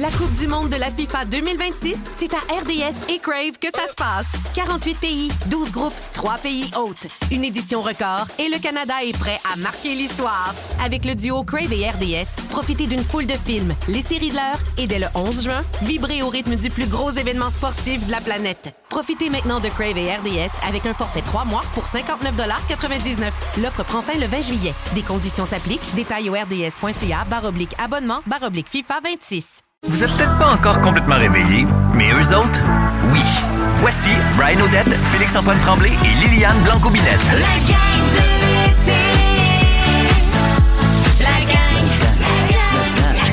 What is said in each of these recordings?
La Coupe du monde de la FIFA 2026, c'est à RDS et Crave que ça se passe. 48 pays, 12 groupes, 3 pays hôtes. Une édition record et le Canada est prêt à marquer l'histoire. Avec le duo Crave et RDS, profitez d'une foule de films, les séries de l'heure et dès le 11 juin, vibrez au rythme du plus gros événement sportif de la planète. Profitez maintenant de Crave et RDS avec un forfait 3 mois pour 59,99 $. L'offre prend fin le 20 juillet. Des conditions s'appliquent. Détails au rds.ca/abonnement/FIFA 26. Vous êtes peut-être pas encore complètement réveillés, mais eux autres, oui. Voici Brian Odette, Félix-Antoine Tremblay et Liliane Blanco-Binette. La gang de l'été. La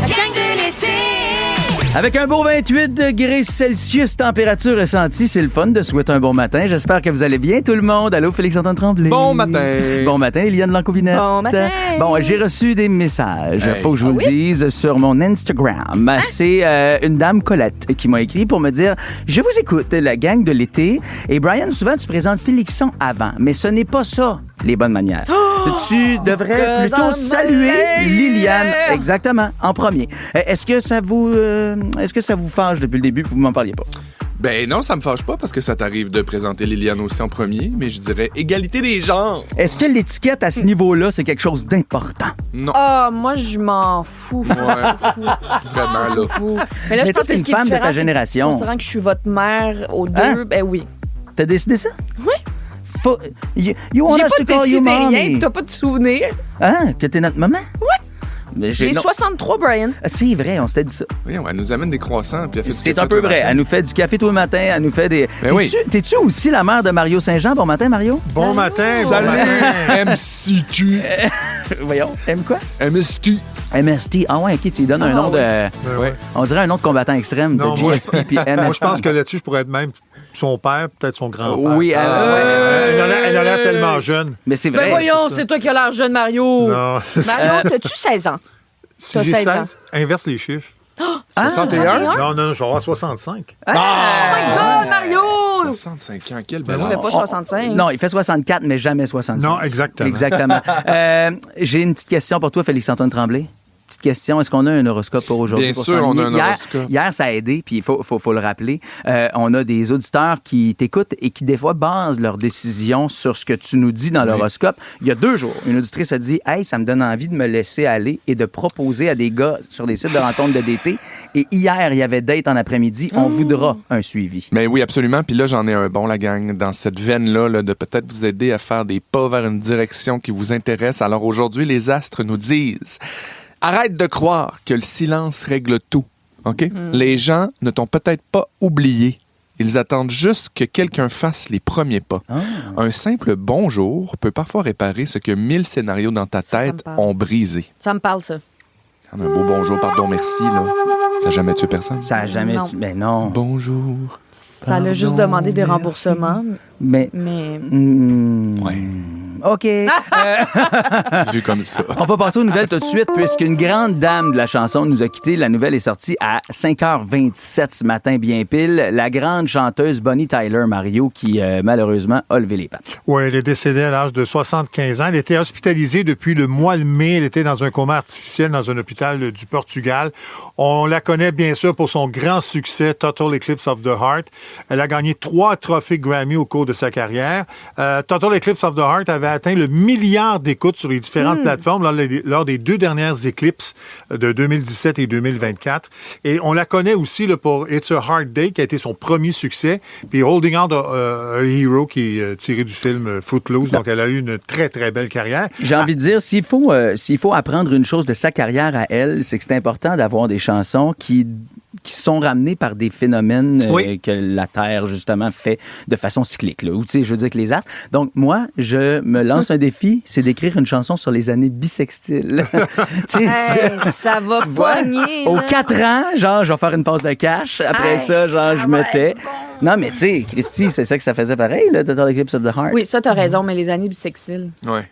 gang de l'été. Avec un beau 28 degrés Celsius, température ressentie, c'est le fun de souhaiter un bon matin. J'espère que vous allez bien, tout le monde. Allô, Félix-Antoine Tremblay. Bon matin. Bon matin, Liliane Blanco-Binette. Bon matin. Bon, j'ai reçu des messages, Hey. faut que je vous le dise, sur mon Instagram. C'est une dame, Colette, qui m'a écrit pour me dire « Je vous écoute, la gang de l'été. Et Brian, souvent, tu présentes Félixon avant, mais ce n'est pas ça, les bonnes manières. Tu devrais plutôt saluer Liliane, exactement, en premier. Est-ce que ça vous fâche depuis le début que vous m'en parliez pas? Ben non, ça me fâche pas parce que ça t'arrive de présenter Liliane aussi en premier, mais je dirais égalité des genres. Est-ce que l'étiquette à ce niveau-là, c'est quelque chose d'important? Non. Ah, moi, je m'en fous. Ouais. Vraiment, là. Mais là, Mais je toi, pense t'es que une ce qui est femme de ta différent, c'est génération. considérant que je suis votre mère aux deux, Hein? ben oui. T'as décidé ça? Oui. You want J'ai us pas to call you décidé rien, mommy? pis t'as pas de souvenir. Hein? Que t'es notre maman? Oui. Mais J'ai non. 63, Brian. Ah, c'est vrai, on s'était dit ça. Voyons, elle nous amène des croissants. Puis elle fait du C'est café un peu tout le vrai. matin. Elle nous fait du café tout le matin, elle nous fait des... Ben oui. T'es-tu aussi la mère de Mario Saint-Jean? Bon matin, Mario. Bon matin, bon Salut, matin. MCT. Voyons, aime quoi? MST. MST. Ah ouais, OK, tu lui donnes un nom de... Ouais. On dirait un nom de combattant extrême, Non, de moi, GSP puis MST. Moi, je pense que là-dessus, je pourrais être même son père, peut-être son grand-père. Oui, Elle a l'air tellement jeune. mais c'est Ben vrai. voyons, ça. c'est toi qui as l'air jeune, Mario. Non, c'est ça. Mario, t'as-tu 16 ans? Si t'as j'ai 16 ans. 16, inverse les chiffres. 61? Non, je vais avoir 65. Oh my God, Mario! 65 ans, quel Tu fais bel pas 65. Non, il fait 64, mais jamais 65. Non, exactement. Exactement. J'ai une petite question pour toi, Félix-Antoine Tremblay. Petite question, est-ce qu'on a un horoscope pour aujourd'hui? Bien pour sûr, s'enligner? on a un horoscope. Hier, ça a aidé, puis il faut le rappeler. On a des auditeurs qui t'écoutent et qui, des fois, basent leurs décisions sur ce que tu nous dis dans l'horoscope. Il y a 2 jours, une auditrice a dit « Hey, ça me donne envie de me laisser aller et de proposer à des gars sur des sites de rencontres de DT. » Et hier, il y avait date en après-midi. On voudra un suivi. Mais oui, absolument. Puis là, j'en ai un bon, la gang, dans cette veine-là, là, de peut-être vous aider à faire des pas vers une direction qui vous intéresse. Alors aujourd'hui, les astres nous disent... Arrête de croire que le silence règle tout, OK? Les gens ne t'ont peut-être pas oublié. Ils attendent juste que quelqu'un fasse les premiers pas. Un simple bonjour peut parfois réparer ce que 1000 scénarios dans ta Ça me tête parle. ont brisé. Ça me parle, ça. Un beau bonjour, pardon, merci, là. Ça n'a jamais tué personne. Ça a jamais... Non. Ben non. Bonjour. Ça l'a juste demandé des remboursements, Mais... mais... Ouais. OK. Vu comme ça. On va passer aux nouvelles tout de suite, puisqu'une grande dame de la chanson nous a quittés. La nouvelle est sortie à 5h27 ce matin, bien pile. La grande chanteuse Bonnie Tyler, Mario, qui malheureusement a levé les pattes. Oui, elle est décédée à l'âge de 75 ans. Elle était hospitalisée depuis le mois de mai. Elle était dans un coma artificiel dans un hôpital du Portugal. On la connaît bien sûr pour son grand succès, Total Eclipse of the Heart. Elle a gagné 3 trophées Grammy au cours de sa carrière. Total Eclipse of the Heart avait atteint le milliard d'écoutes sur les différentes plateformes lors des 2 dernières éclipses de 2017 et 2024. Et on la connaît aussi là, pour It's a Hard Day, qui a été son premier succès, puis Holding Out a Hero, qui est tiré du film Footloose. Donc, elle a eu une très, très belle carrière. J'ai envie de dire, s'il faut apprendre une chose de sa carrière à elle, c'est que c'est important d'avoir des chansons qui sont ramenées par des phénomènes que la Terre, justement, fait de façon cyclique. Là. Ou, tu sais, je veux dire que les astres. Donc, moi, je me lance un défi, c'est d'écrire une chanson sur les années bissextiles. Tu sais, ça va tu vois, pogner. aux là. 4 ans, genre, je vais faire une passe de cash. Après Hey, ça, genre, ça je va me être tais. bon. Non, mais tu sais, Christy, c'est ça que ça faisait pareil, là, Total Eclipse of the Heart. Oui, ça, t'as raison, mais les années bisextiles. Ouais.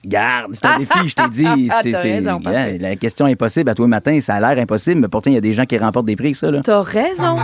Garde, c'est un défi, je t'ai dit. T'as raison, parfait. La question est impossible. À toi le matin, ça a l'air impossible, mais pourtant, il y a des gens qui remportent des prix avec ça. Là. T'as raison.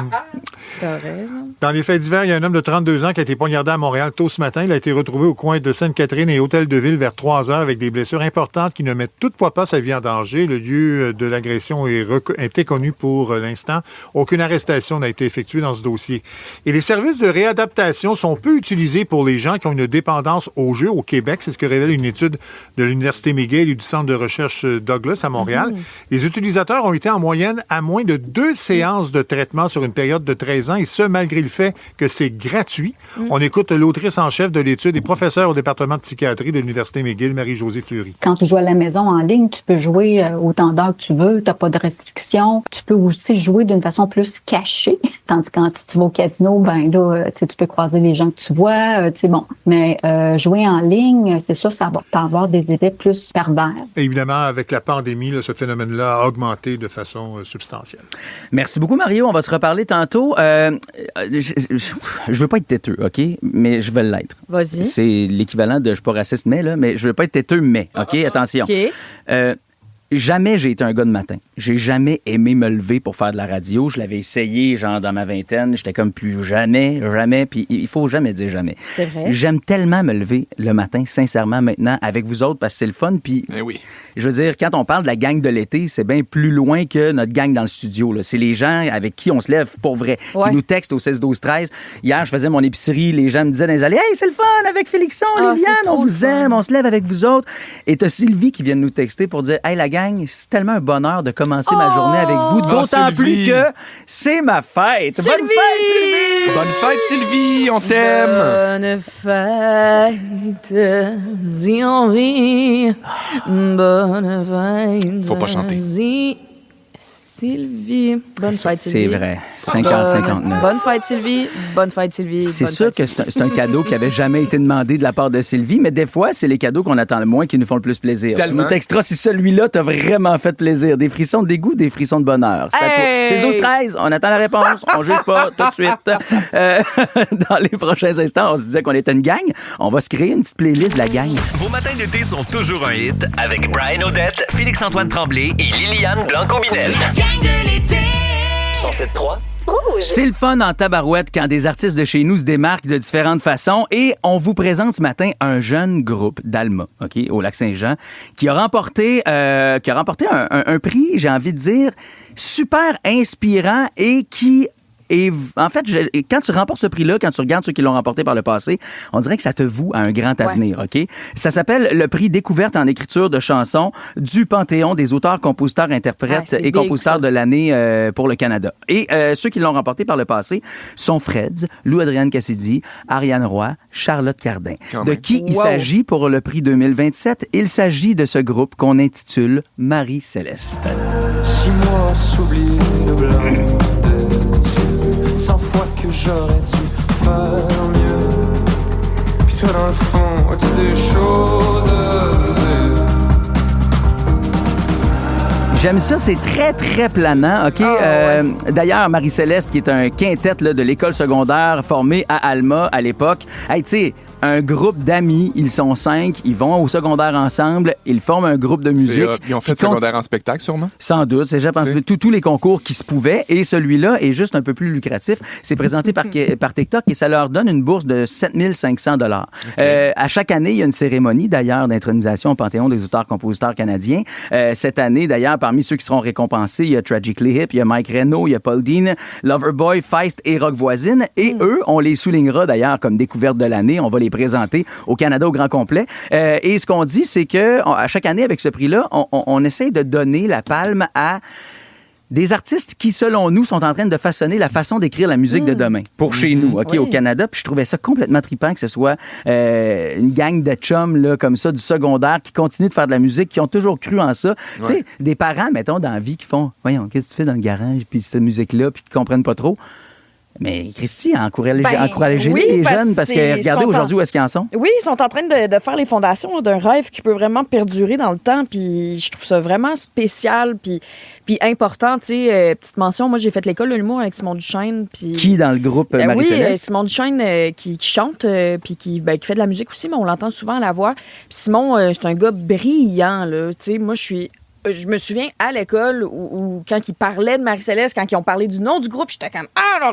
T'as raison. Dans les faits divers, il y a un homme de 32 ans qui a été poignardé à Montréal tôt ce matin. Il a été retrouvé au coin de Sainte-Catherine et Hôtel-de-Ville vers 3 heures avec des blessures importantes qui ne mettent toutefois pas sa vie en danger. Le lieu de l'agression est inconnu pour l'instant. Aucune arrestation n'a été effectuée dans ce dossier. Et les services de réadaptation sont peu utilisés pour les gens qui ont une dépendance aux jeux au Québec. C'est ce que révèle une étude de l'Université McGill et du Centre de recherche Douglas à Montréal. Les utilisateurs ont été en moyenne à moins de 2 séances de traitement sur une période de 13 ans, et ce, malgré le fait que c'est gratuit. On écoute l'autrice en chef de l'étude et professeure au département de psychiatrie de l'Université McGill, Marie-Josée Fleury. Quand tu joues à la maison en ligne, tu peux jouer autant d'heures que tu veux, tu n'as pas de restrictions. Tu peux aussi jouer d'une façon plus cachée. Tandis que si tu vas au casino, ben là, tu peux croiser les gens que tu vois, bon. Mais jouer en ligne, c'est sûr, ça va avoir des effets plus pervers. Et évidemment, avec la pandémie, là, ce phénomène-là a augmenté de façon substantielle. Merci beaucoup, Mario. On va te reparler tantôt. Je veux pas être têteux, OK? Mais je vais l'être. Vas-y. C'est l'équivalent de je suis pas raciste, mais je veux pas être têteux, mais, OK? Attention. OK. Jamais j'ai été un gars de matin. J'ai jamais aimé me lever pour faire de la radio. Je l'avais essayé, genre, dans ma vingtaine. J'étais comme plus jamais. Puis il faut jamais dire jamais. C'est vrai. J'aime tellement me lever le matin, sincèrement, maintenant, avec vous autres, parce que c'est le fun. Puis, oui. je veux dire, quand on parle de la gang de l'été, c'est bien plus loin que notre gang dans le studio, là. C'est les gens avec qui on se lève pour vrai, Ouais. qui nous textent au 16-12-13. Hier, je faisais mon épicerie. Les gens me disaient dans les allées, « Hey, c'est le fun avec Félixon, Liliane, c'est on trop vous le fun. aime, on se lève avec vous autres. » Et t'as Sylvie qui vient de nous texter pour dire, « Hey, la gang, c'est tellement un bonheur de commencer ma journée avec vous, d'autant plus Sylvie. que c'est ma fête. » Bonne fête, Sylvie! Bonne fête, Sylvie! On t'aime! Bonne fête, si on vit. Bonne fête. Faut pas chanter. si Sylvie. Bonne fête, Sylvie. C'est vrai. 5h59. Bonne fête, Sylvie. Bonne fête, Sylvie. C'est Bonne sûr fête, que c'est un cadeau qui avait jamais été demandé de la part de Sylvie, mais des fois, c'est les cadeaux qu'on attend le moins qui nous font le plus plaisir. Tellement. Tu nous texteras si celui-là t'a vraiment fait plaisir. Des frissons de dégoût, des frissons de bonheur. C'est Hey! à toi. C'est 12-13, on attend la réponse. On juge pas tout de suite. Dans les prochains instants, on se disait qu'on était une gang. On va se créer une petite playlist de la gang. Vos matins d'été sont toujours un hit avec Brian Odette, Félix-Antoine Tremblay et Liliane Blanco-Binel. La gang de l'été. 107.3. C'est le fun en tabarouette quand des artistes de chez nous se démarquent de différentes façons et on vous présente ce matin un jeune groupe d'Alma, OK, au Lac-Saint-Jean, qui a remporté un prix, j'ai envie de dire, super inspirant et qui... Et en fait, quand tu remportes ce prix-là, quand tu regardes ceux qui l'ont remporté par le passé, on dirait que ça te voue à un grand avenir, OK? Ça s'appelle le prix Découverte en écriture de chansons du Panthéon des auteurs, compositeurs, interprètes c'est et big, compositeurs ça. de l'année pour le Canada. Et ceux qui l'ont remporté par le passé sont Freds, Lou-Adrienne Cassidy, Ariane Roy, Charlotte Cardin. Quand De même. qui il Wow. s'agit pour le prix 2027? Il s'agit de ce groupe qu'on intitule Marie-Céleste. 6 mois s'oublier le blanc des yeux. 100 fois que j'aurais dû faire mieux. Puis toi dans le fond, as-tu des choses à me dire? J'aime ça, c'est très, très planant, OK? D'ailleurs, Marie-Céleste, qui est un quintet là, de l'école secondaire formé à Alma à l'époque, hey, tu sais, un groupe d'amis, ils sont 5, ils vont au secondaire ensemble, ils forment un groupe de musique. Ils ont fait qui secondaire en spectacle, sûrement? Sans doute, c'est, je pense, tous les concours qui se pouvaient. Et celui-là est juste un peu plus lucratif. C'est présenté par TikTok et ça leur donne une bourse de 7 500 $. À chaque année, il y a une cérémonie, d'ailleurs, d'intronisation au Panthéon des auteurs-compositeurs canadiens. Cette année, d'ailleurs, parmi ceux qui seront récompensés, il y a Tragically Hip, il y a Mike Reno, il y a Paul Dean, Loverboy, Feist et Rock Voisine. Et eux, on les soulignera, d'ailleurs, comme découverte de l'année. On va les présenter au Canada au grand complet. Et ce qu'on dit, c'est que à chaque année, avec ce prix-là, on essaie de donner la palme à des artistes qui, selon nous, sont en train de façonner la façon d'écrire la musique de demain pour chez nous, OK, Oui. au Canada. Puis je trouvais ça complètement trippant que ce soit une gang de chums là, comme ça, du secondaire, qui continuent de faire de la musique, qui ont toujours cru en ça. Tu sais, des parents, mettons, dans la vie, qui font « Voyons, qu'est-ce que tu fais dans le garage? » Puis cette musique-là, puis qui comprennent pas trop. Mais Christy, encouragez oui, les parce jeunes, parce qu'ils que regardez sont aujourd'hui où est-ce qu'ils en sont. Oui, ils sont en train de faire les fondations d'un rêve qui peut vraiment perdurer dans le temps. Puis je trouve ça vraiment spécial puis important. Tu sais, petite mention, moi, j'ai fait l'école de l'humour avec Simon Duchesne. Puis Qui dans le groupe oui, Marie-Céleste? Simon Duchesne qui chante puis qui fait de la musique aussi, mais on l'entend souvent à la voix. Puis Simon, c'est un gars brillant, là. Tu sais, moi, je suis je me souviens à l'école où quand ils parlaient de Marie-Céleste, quand ils ont parlé du nom du groupe, j'étais comme « Ah,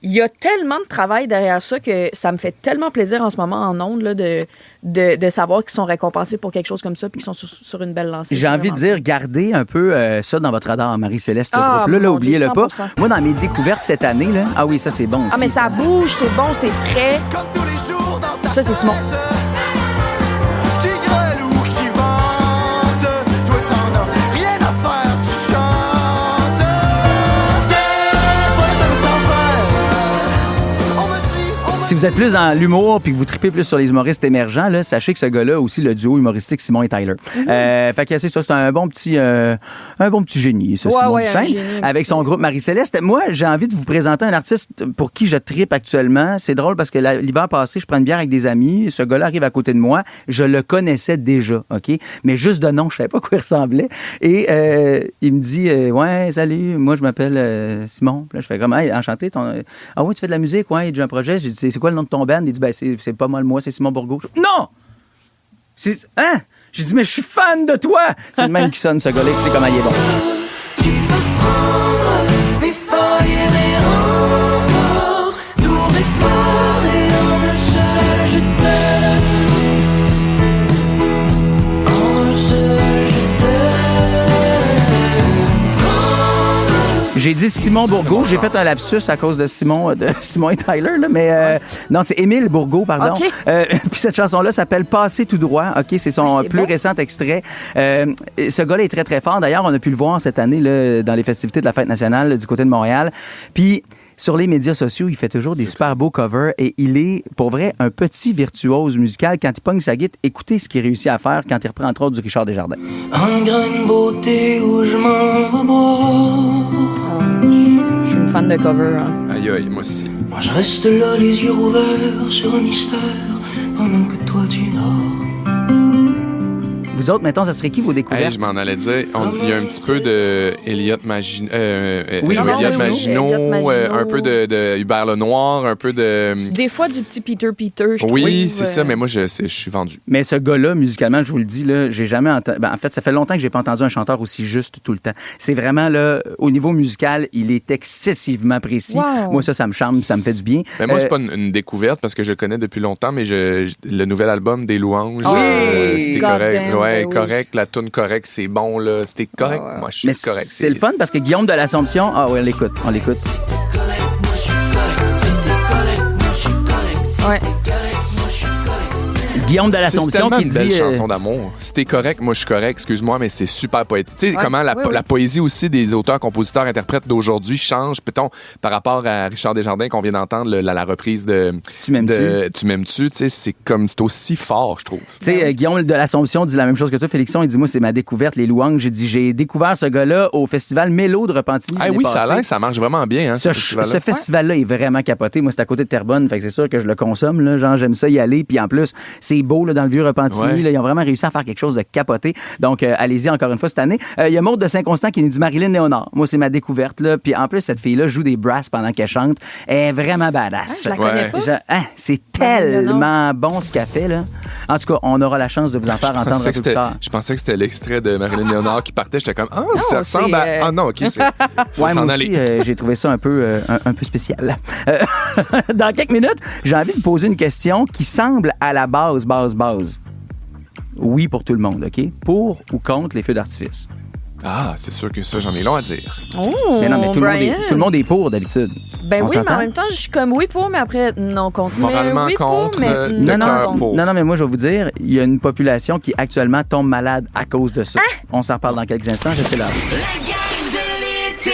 il y a tellement de travail derrière ça que ça me fait tellement plaisir en ce moment en ondes là, de savoir qu'ils sont récompensés pour quelque chose comme ça puis qu'ils sont sur une belle lancée. J'ai envie de dire, gardez un peu ça dans votre radar, Marie-Céleste, ce groupe-là. Là, mon oubliez-le Dieu, pas. 100%. Moi, dans mes découvertes cette année, là, ah oui, ça, c'est bon aussi. Ah, mais ça bouge, c'est bon, c'est frais. Comme tous les jours dans ta Ça, c'est Simon. Qui gueule ou qui vante, toi t'en as rien à faire, tu chantes. C'est pas comme sans faire. On me dit, Si vous êtes plus dans l'humour puis que vous tripez plus sur les humoristes émergents, là, sachez que ce gars-là a aussi le duo humoristique Simon et Tyler. Fait que c'est ça, c'est un bon petit génie, ça, Ouais, Simon ouais, un Duchesne, génie. avec son groupe Marie-Céleste. Moi, j'ai envie de vous présenter un artiste pour qui je tripe actuellement. C'est drôle parce que l'hiver passé, je prends une bière avec des amis. Ce gars-là arrive à côté de moi. Je le connaissais déjà, OK? Mais juste de nom, je savais pas à quoi il ressemblait. Et il me dit, ouais, salut, moi, je m'appelle Simon. Puis là, je fais comme, hey, enchanté. Ah oui, tu fais de la musique? Ouais, j'ai un projet. J'ai dit, c'est quoi le nom de ton band? Il dit, ben, c'est pas mal moi, c'est Simon Bourgault. Non! Hein? J'ai dit, mais je suis fan de toi! C'est le même qui sonne, ce gars-là. Écoutez comment il est bon. tu peux prendre mes feuilles et mes remparts, tout réparer en un seul je t'aime. En un seul je t'aime. J'ai dit Simon Bourgault. J'ai fait un lapsus à cause de Simon et Tyler, là, mais non, c'est Émile Bourgault, pardon. OK. Puis cette chanson-là s'appelle Passer tout droit. OK, c'est son c'est plus bon. récent extrait. Ce gars-là est très, très fort. D'ailleurs, on a pu le voir cette année là, dans les festivités de la Fête nationale là, du côté de Montréal. Puis sur les médias sociaux, il fait toujours des super beaux covers et il est, pour vrai, un petit virtuose musical. Quand il pogne sa guitare, écoutez ce qu'il réussit à faire quand il reprend entre autres du Richard Desjardins. Un grain de beauté où je m'en vais boire. Je suis une fan de cover. Hein. Aïe, aïe, moi aussi. Moi je reste là les yeux ouverts sur un mystère pendant que toi tu dors. Vous autres, mettons, ça serait qui vos découvertes? Hey, je m'en allais dire, il y a un petit peu de Elliott Maginot, Oui, non, Elliott oui, Maginot, Elliott Maginot. un peu de Hubert Lenoir, un peu de... Des fois, du petit Peter, je Oui, trouve. c'est ça, mais moi, je suis vendu. Mais ce gars-là, musicalement, je vous le dis, là, j'ai jamais entendu. En fait, ça fait longtemps que j'ai pas entendu un chanteur aussi juste tout le temps. C'est vraiment, là, au niveau musical, il est excessivement précis. Wow. Moi, ça me charme, ça me fait du bien. Mais moi, c'est pas une découverte parce que je le connais depuis longtemps, mais le nouvel album des Louanges, c'était God correct. damn, Ouais, ben oui. correct. La toune correcte, c'est bon, là. C'était correct. Moi, je suis Mais correct. c'est le fun parce que Guillaume de l'Assomption, ah oui, on l'écoute. Ouais. Guillaume de C'est l'Assomption tellement qui une dit... belle chanson d'amour. Si t'es correct, moi je suis correct, excuse-moi, mais c'est super poétique. Tu sais, comment la poésie aussi des auteurs, compositeurs, interprètes d'aujourd'hui change, peut-on, par rapport à Richard Desjardins qu'on vient d'entendre, la reprise de Tu m'aimes-tu? Tu m'aimes-tu, tu sais, c'est aussi fort, je trouve. Tu sais, Guillaume de l'Assomption dit la même chose que toi, Félixon. Il dit, moi, c'est ma découverte, les louanges. J'ai découvert ce gars-là au festival Mélo de Repentigny. Ah l'année oui, ça a passée. l'air, ça marche vraiment bien, hein, Ce festival-là est vraiment capoté. Moi, c'est à côté de Terrebonne, fait que c'est sûr que je le consomme. Là, genre, j'aime ça y aller. Puis en plus, c'est beau là, dans le vieux Repentigny. Ouais. Là, ils ont vraiment réussi à faire quelque chose de capoté. Donc, allez-y encore une fois cette année. Il y a Maude de Saint-Constant qui nous dit Marilyn Léonard. Moi, c'est ma découverte. Là. Puis en plus, cette fille-là joue des brasses pendant qu'elle chante. Elle est vraiment badass. Je la connais Ouais. pas. C'est Marilyn tellement bon ce qu'elle fait. Là. En tout cas, on aura la chance de vous en faire entendre un peu plus tard. Je pensais que c'était l'extrait de Marilyn Léonard qui partait. J'étais comme, Non, ça ressemble c'est, à... Ah non, OK, faut Ouais, s'en moi aller. aussi, j'ai trouvé ça un peu spécial. Dans quelques minutes, j'ai envie de poser une question qui semble à la base. Oui pour tout le monde, OK? Pour ou contre les feux d'artifice? Ah, c'est sûr que ça, j'en ai long à dire. Oh, Mais non, mais tout le monde est pour d'habitude. Ben On oui, mais s'entend? en même temps, je suis comme oui pour, mais après, non contre. Moralement mais oui contre, pour, mais de non cœur contre. pour. Non, mais moi, je vais vous dire, il y a une population qui actuellement tombe malade à cause de ça. On s'en reparle dans quelques instants. Je sais là. La gang de l'été.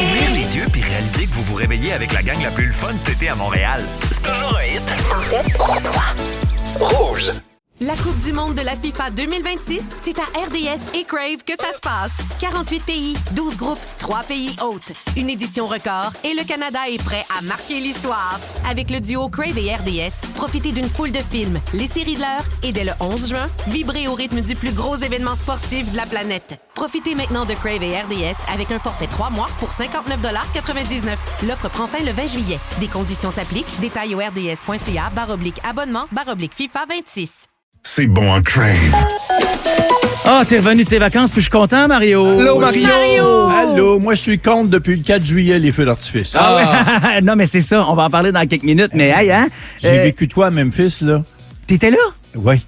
Ouvrir les yeux puis réaliser que vous vous réveillez avec la gang la plus le fun cet été à Montréal. C'est toujours un hit. En fait, 3. Rouge. La Coupe du monde de la FIFA 2026, c'est à RDS et Crave que ça se passe. 48 pays, 12 groupes, 3 pays hôtes. Une édition record et le Canada est prêt à marquer l'histoire. Avec le duo Crave et RDS, profitez d'une foule de films, les séries de l'heure et dès le 11 juin, vibrez au rythme du plus gros événement sportif de la planète. Profitez maintenant de Crave et RDS avec un forfait 3 mois pour 59,99 $. L'offre prend fin le 20 juillet. Des conditions s'appliquent. Détails au rds.ca/abonnement/FIFA 26. c'est bon en Crave. Ah, t'es revenu de tes vacances, puis je suis content, Mario. Allô, Mario! Allô, moi je suis contre depuis le 4 juillet les feux d'artifice. Ouais. Non, mais c'est ça, on va en parler dans quelques minutes, mais hey, hein? J'ai vécu de quoi à Memphis, là? T'étais là? Oui.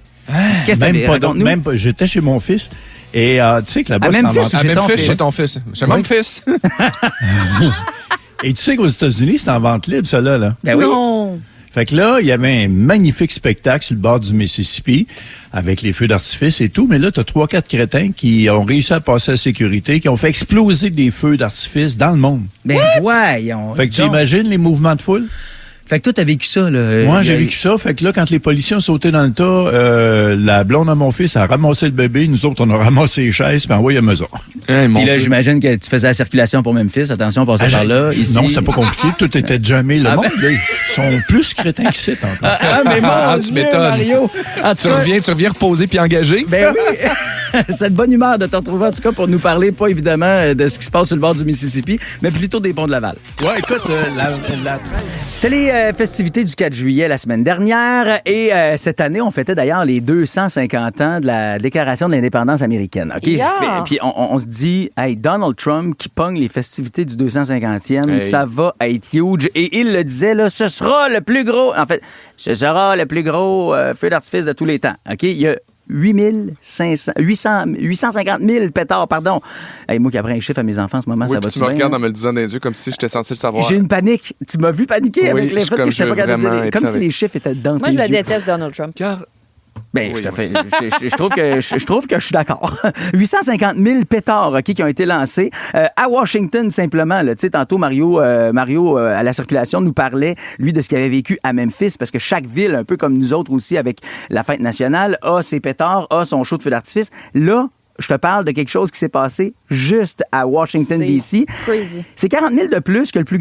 Qu'est-ce que Même t'avais? pas, Raconte-nous. même pas. J'étais chez mon fils. Et tu sais que là-bas, À c'est en Memphis, vente. À J'ai ton Memphis, fils. chez ton fils. Chez mon fils. Et tu sais qu'aux États-Unis, c'est en vente libre, ça, là. Ben oui. Non. Fait que là, il y avait un magnifique spectacle sur le bord du Mississippi avec les feux d'artifice et tout. Mais là, t'as 3-4 crétins qui ont réussi à passer la sécurité, qui ont fait exploser des feux d'artifice dans le monde. Ben voyons. Fait que tu donc. imagines les mouvements de foule? Fait que toi, t'as vécu ça, là. Moi, j'ai vécu ça. Fait que là, quand les policiers ont sauté dans le tas, la blonde à mon fils a ramassé le bébé. Nous autres, on a ramassé les chaises puis envoyé à la maison. Hey, mon Puis là, Dieu. j'imagine que tu faisais la circulation pour Memphis. Attention, passez par là. Ici. Non, c'est pas compliqué. Tout était jamais le monde. Là, ils sont plus crétins qu'ici, encore. Ah, mais mon Tu Dieu, m'étonnes. Mario. En tout Tu reviens reposer puis engagé? Ben oui. Cette bonne humeur de te retrouver, en tout cas, pour nous parler, pas évidemment de ce qui se passe sur le bord du Mississippi, mais plutôt des ponts de Laval. Ouais, écoute, C'était les festivités du 4 juillet la semaine dernière et cette année, on fêtait d'ailleurs les 250 ans de la Déclaration de l'indépendance américaine. OK? Yeah. Puis on se dit, hey, Donald Trump qui pogne les festivités du 250e, Hey. ça va être huge. Et il le disait, là, ce sera le plus gros, en fait, ce sera le plus gros feu d'artifice de tous les temps. OK? Il y a 850 000 pétards, pardon. Hey, moi qui apprends les chiffres à mes enfants en ce moment, Oui, ça puis va tu me bien. regardes en me le disant dans les yeux comme si j'étais censé le savoir. J'ai une panique. Tu m'as vu paniquer Oui, avec les je faits comme que je je n'étais pas veux capable de vraiment dire. être Comme si avec. les chiffres étaient dans Moi, tes je le yeux. déteste, Donald Trump. Car Ben, Oui, je trouve que je suis d'accord. 850 000 pétards OK, qui ont été lancés à Washington simplement. Là. Tu sais, tantôt Mario à la circulation nous parlait lui de ce qu'il avait vécu à Memphis parce que chaque ville, un peu comme nous autres aussi avec la fête nationale, a ses pétards, a son show de feu d'artifice. Là, je te parle de quelque chose qui s'est passé juste à Washington, D.C. Crazy. C'est 40 000 de plus que le plus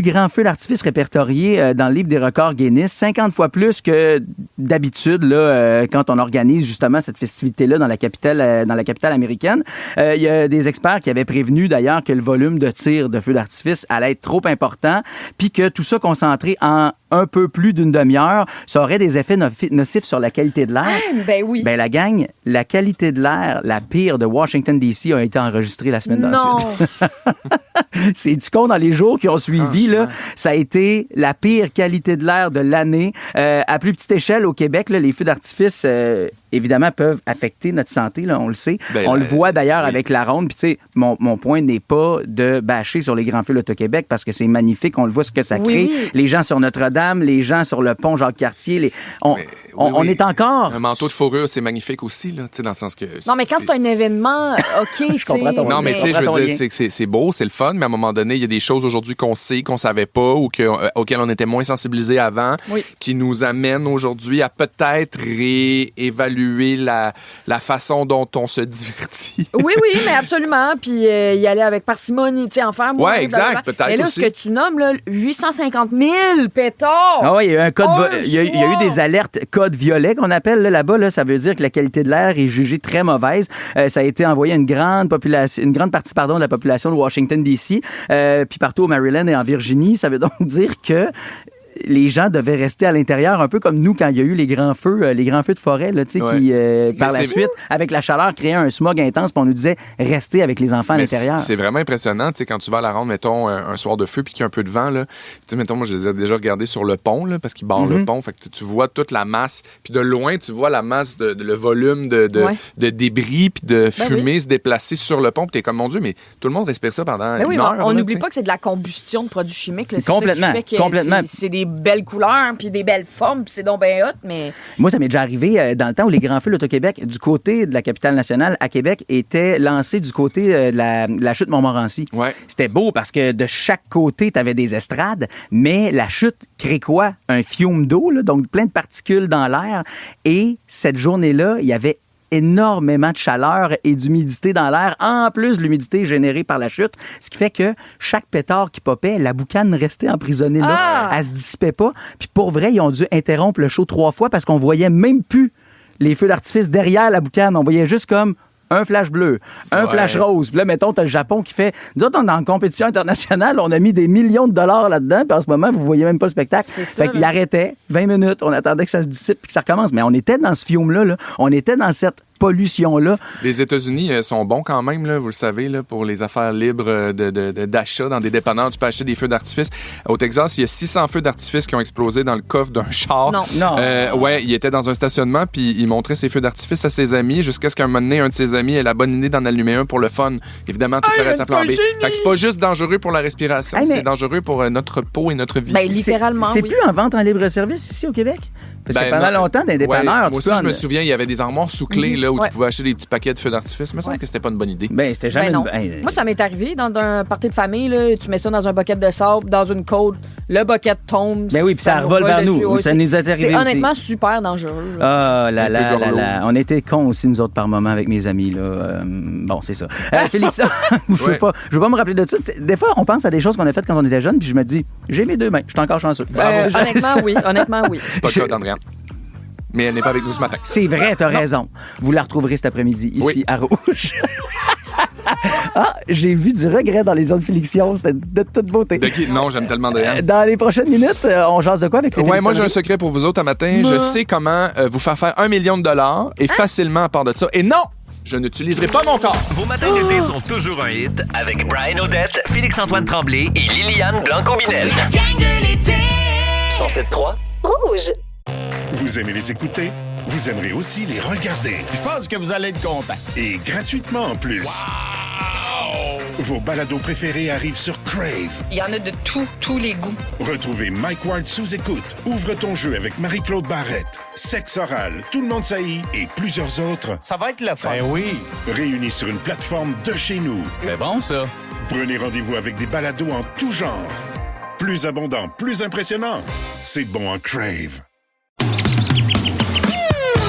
grand feu d'artifice répertorié dans le livre des records Guinness. 50 fois plus que d'habitude là, quand on organise justement cette festivité-là dans la capitale américaine. Il y a des experts qui avaient prévenu d'ailleurs que le volume de tir de feu d'artifice allait être trop important, puis que tout ça concentré en un peu plus d'une demi-heure, ça aurait des effets nocifs sur la qualité de l'air. Ah, ben oui. Ben la gang, la qualité de l'air, la pire de Washington, D.C. a été enregistrée la semaine d'ensuite. C'est du con dans les jours qui ont suivi. Là, ça a été la pire qualité de l'air de l'année. À plus petite échelle, au Québec, là, les feux d'artifice, évidemment, peuvent affecter notre santé. Là, on le sait. Ben, on le voit d'ailleurs avec la ronde. Puis, tu sais, mon point n'est pas de bâcher sur les grands feux l'Auto-Québec parce que c'est magnifique. On le voit ce que ça crée. Oui. Les gens sur Notre-Dame, les gens sur le pont Jacques-Cartier. On est encore... Un manteau de fourrure, c'est magnifique aussi, là, tu sais, dans le sens que... Non, mais quand c'est un événement, OK, tu sais. comprends ton Non, mais tu sais, je comprends ton veux lien. dire, c'est beau, c'est le fun, mais à un moment donné, il y a des choses aujourd'hui qu'on sait, qu'on savait pas ou auxquelles on était moins sensibilisés avant, Oui. qui nous amènent aujourd'hui à peut-être réévaluer la façon dont on se divertit. Oui, mais absolument. Puis y aller avec parcimonie, tu sais, en faire moins. Ouais, exact, blablabla. peut-être Mais là, aussi. ce que tu nommes, là, 850 000 pétards. Ah oui, il y a eu un code. Il y a eu soir. des alertes code violet qu'on appelle là-bas. Là, ça veut dire que la qualité de l'air est jugée très mauvaise. Ça a été envoyé à une grande partie de la population de Washington, D.C., puis partout au Maryland et en Virginie. Ça veut donc dire que les gens devaient rester à l'intérieur, un peu comme nous quand il y a eu les grands feux de forêt, là, tu sais, Ouais. qui, Mais par la c'est- suite, avec la chaleur, créaient un smog intense, puis on nous disait restez avec les enfants à Mais l'intérieur. c'est vraiment impressionnant, tu sais, quand tu vas à la ronde, mettons, un soir de feu, puis qu'il y a un peu de vent, là. Tu sais, mettons, moi, je les ai déjà regardés sur le pont, là, parce qu'ils barrent le pont. Fait que tu vois toute la masse, puis de loin, tu vois la masse, le volume Ouais. de débris, puis de fumée se déplacer sur le pont, puis t'es comme, mon Dieu, mais tout le monde respire ça pendant Ben oui, une mais heure. on là, n'oublie tu sais. pas que c'est de la combustion de produits chimiques. Là. C'est Complètement, ça qui fait que complètement. c'est des belles couleurs, puis des belles formes, puis c'est donc bien hot, mais... Moi, ça m'est déjà arrivé dans le temps où les grands feux de l'Auto-Québec, du côté de la capitale nationale à Québec, étaient lancés du côté de la chute Montmorency. Ouais. C'était beau parce que de chaque côté, tu avais des estrades, mais la chute crée quoi? Un fiume d'eau, là, donc plein de particules dans l'air. Et cette journée-là, il y avait énormément de chaleur et d'humidité dans l'air, en plus de l'humidité générée par la chute, ce qui fait que chaque pétard qui popait, la boucane restait emprisonnée là. Ah! Elle se dissipait pas. Puis pour vrai, ils ont dû interrompre le show 3 fois parce qu'on voyait même plus les feux d'artifice derrière la boucane. On voyait juste comme un flash bleu, un flash rose. Puis là, mettons, t'as le Japon qui fait... Nous autres, on est en compétition internationale, on a mis des millions de dollars là-dedans, puis en ce moment, vous voyez même pas le spectacle. Fait qu'il arrêtait, 20 minutes, on attendait que ça se dissipe puis que ça recommence. Mais on était dans ce fiume-là, là. On était dans cette pollution-là. Les États-Unis sont bons quand même, là, vous le savez, là, pour les affaires libres d'achat dans des dépanneurs. Tu peux acheter des feux d'artifice. Au Texas, il y a 600 feux d'artifice qui ont explosé dans le coffre d'un char. Non. Ouais, il était dans un stationnement, puis il montrait ses feux d'artifice à ses amis, jusqu'à ce qu'un moment donné, un de ses amis ait la bonne idée d'en allumer un pour le fun. Évidemment, tout le reste a flambé. Fait que c'est pas juste dangereux pour la respiration, c'est dangereux pour notre peau et notre vie. Ben, littéralement, c'est plus en vente en libre-service ici au Québec? Parce que pendant longtemps, dans les dépanneurs... moi aussi, je me souviens, il y avait des armoires sous clé là, où tu pouvais acheter des petits paquets de feux d'artifice. Il me semble que c'était pas une bonne idée. Ben, c'était jamais... non. Moi, ça m'est arrivé dans un party de famille. Là, tu mets ça dans un bucket de sable, dans une côte, le bucket tombe. Ben oui, puis ça revole vers nous. Ça nous est arrivé C'est honnêtement super dangereux. Ah là là. On était cons aussi, nous autres, par moment, avec mes amis. Là. Bon, c'est ça. Félix, je veux pas me rappeler de ça. Des fois, on pense à des choses qu'on a faites quand on était jeune, puis je me dis, j'ai mes deux mains. Je suis encore chanceux. Honnêtement, oui. C'est pas le cas d'Andréane. Mais elle n'est pas avec nous ce matin. C'est vrai, t'as raison. Vous la retrouverez cet après-midi, ici, à Rouge. J'ai vu du regret dans les autres Félixions. C'était de toute beauté. De qui? Non, j'aime tellement Andréane. Dans les prochaines minutes, on jase de quoi avec les Félixions? Moi, j'ai un secret pour vous autres un matin. Je sais comment vous faire 1 million de dollars et facilement à part de ça. Et non! Je n'utiliserai pas mon corps. Vos matins d'été sont toujours un hit avec Brian Odette, Félix-Antoine Tremblay et Liliane Blanco-Binel. La gang de l'été. 107.3 Rouge. Vous aimez les écouter? Vous aimerez aussi les regarder. Je pense que vous allez être content. Et gratuitement en plus. Wow! Vos balados préférés arrivent sur Crave. Il y en a de tous les goûts. Retrouvez Mike Ward sous écoute. Ouvre ton jeu avec Marie-Claude Barrette. Sexe oral, Tout le monde saillit et plusieurs autres. Ça va être le fun. Ben oui. Réunis sur une plateforme de chez nous. C'est bon, ça. Prenez rendez-vous avec des balados en tout genre. Plus abondant, plus impressionnant. C'est bon en Crave.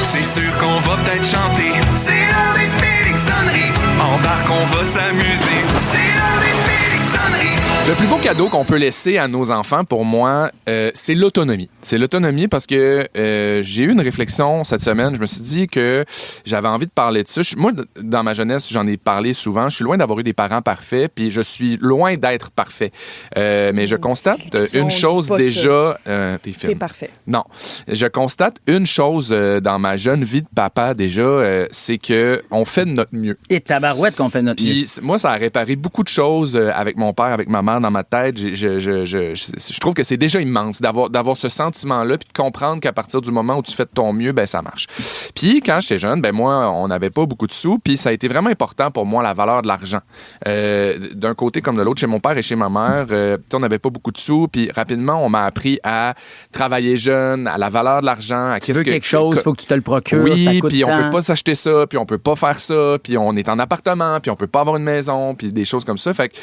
C'est sûr qu'on va peut-être chanter. C'est l'heure des Félixonneries. Embarque, on va s'amuser. C'est l'heure des Félixonneries. Le plus beau cadeau qu'on peut laisser à nos enfants, pour moi, c'est l'autonomie. C'est l'autonomie parce que j'ai eu une réflexion cette semaine. Je me suis dit que j'avais envie de parler de ça. Moi, dans ma jeunesse, j'en ai parlé souvent. Je suis loin d'avoir eu des parents parfaits, puis je suis loin d'être parfait. Mais je constate une chose déjà... T'es parfait. Non. Je constate une chose dans ma jeune vie de papa déjà, c'est qu'on fait de notre mieux. Et tabarouette qu'on fait de notre mieux. Puis moi, ça a réparé beaucoup de choses avec mon père, avec ma mère dans ma tête. Je trouve que c'est déjà immense d'avoir ce sentiment-là puis de comprendre qu'à partir du moment où tu fais de ton mieux, ben ça marche. Puis quand j'étais jeune, ben moi, on n'avait pas beaucoup de sous puis ça a été vraiment important pour moi, la valeur de l'argent. D'un côté comme de l'autre, chez mon père et chez ma mère, on n'avait pas beaucoup de sous puis rapidement, on m'a appris à travailler jeune, à la valeur de l'argent. À tu veux quelque chose, il faut que tu te le procures. Oui, puis on peut pas s'acheter ça, puis on peut pas faire ça, puis on est en appartement, puis on peut pas avoir une maison, puis des choses comme ça. Fait que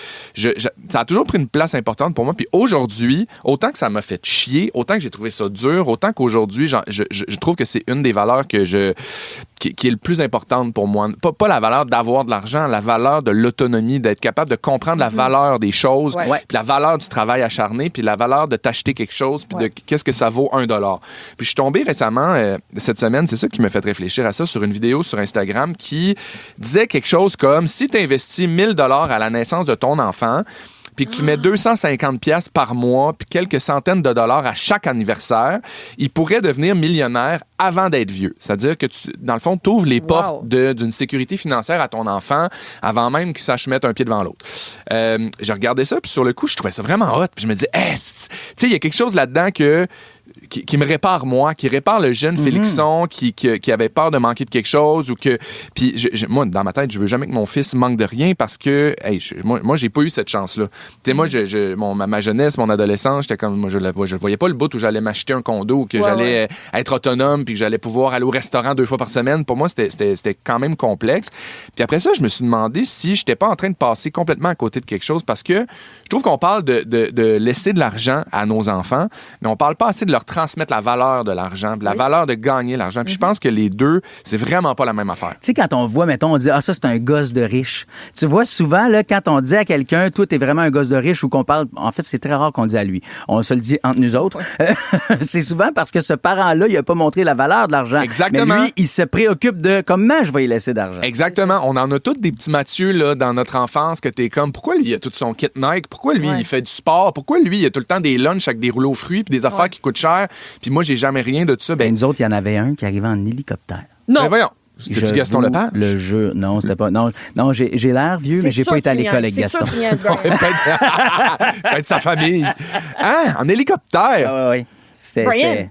ça a toujours pris une place importante pour moi. Puis aujourd'hui, autant que ça m'a fait chier, autant que j'ai trouvé ça dur, autant qu'aujourd'hui, je trouve que c'est une des valeurs qui est le plus importante pour moi. Pas la valeur d'avoir de l'argent, la valeur de l'autonomie, d'être capable de comprendre la valeur des choses, puis la valeur du travail acharné, puis la valeur de t'acheter quelque chose, puis de qu'est-ce que ça vaut $1. Puis je suis tombé récemment, cette semaine, c'est ça qui m'a fait réfléchir à ça, sur une vidéo sur Instagram qui disait quelque chose comme, si tu investis $1000 à la naissance de ton enfant, puis que tu mets 250$ par mois, puis quelques centaines de dollars à chaque anniversaire, il pourrait devenir millionnaire avant d'être vieux. C'est-à-dire que, dans le fond, tu ouvres les portes d'une sécurité financière à ton enfant avant même qu'il sache mettre un pied devant l'autre. J'ai regardé ça, puis sur le coup, je trouvais ça vraiment hot. Puis je me disais, tu sais, il y a quelque chose là-dedans qui me répare moi, qui répare le jeune Félixon qui avait peur de manquer de quelque chose ou que puis moi dans ma tête je veux jamais que mon fils manque de rien parce que moi j'ai pas eu cette chance là. Tu sais moi ma jeunesse, mon adolescence, j'étais comme moi je voyais pas le bout où j'allais m'acheter un condo ou que j'allais être autonome puis que j'allais pouvoir aller au restaurant 2 fois par semaine. Pour moi c'était quand même complexe. Puis après ça je me suis demandé si j'étais pas en train de passer complètement à côté de quelque chose parce que je trouve qu'on parle de laisser de l'argent à nos enfants mais on parle pas assez de leur leur transmettre la valeur de l'argent, la valeur de gagner l'argent. Puis je pense que les deux, c'est vraiment pas la même affaire. Tu sais, quand on voit, mettons, on dit, ça, c'est un gosse de riche. Tu vois, souvent, là, quand on dit à quelqu'un, toi, t'es vraiment un gosse de riche ou qu'on parle, en fait, c'est très rare qu'on le dise à lui. On se le dit entre nous autres. C'est souvent parce que ce parent-là, il a pas montré la valeur de l'argent. Exactement. Mais lui, il se préoccupe de comment je vais y laisser d'argent. Exactement. On en a tous des petits Mathieu là, dans notre enfance que t'es comme, pourquoi lui, il a tout son kit Nike? Pourquoi lui, il fait du sport? Pourquoi lui, il a tout le temps des lunchs avec des rouleaux fruits puis des affaires qui coûtent cher? Puis moi, j'ai jamais rien de tout ça. Ben, nous autres, il y en avait un qui arrivait en hélicoptère. Non. Ben voyons. C'était-tu Gaston Lepage? Le jeu. Non, c'était pas. Non, j'ai l'air vieux, mais j'ai pas été à l'école avec Gaston. Peut-être sa famille. Hein? En hélicoptère? Oui. Brian.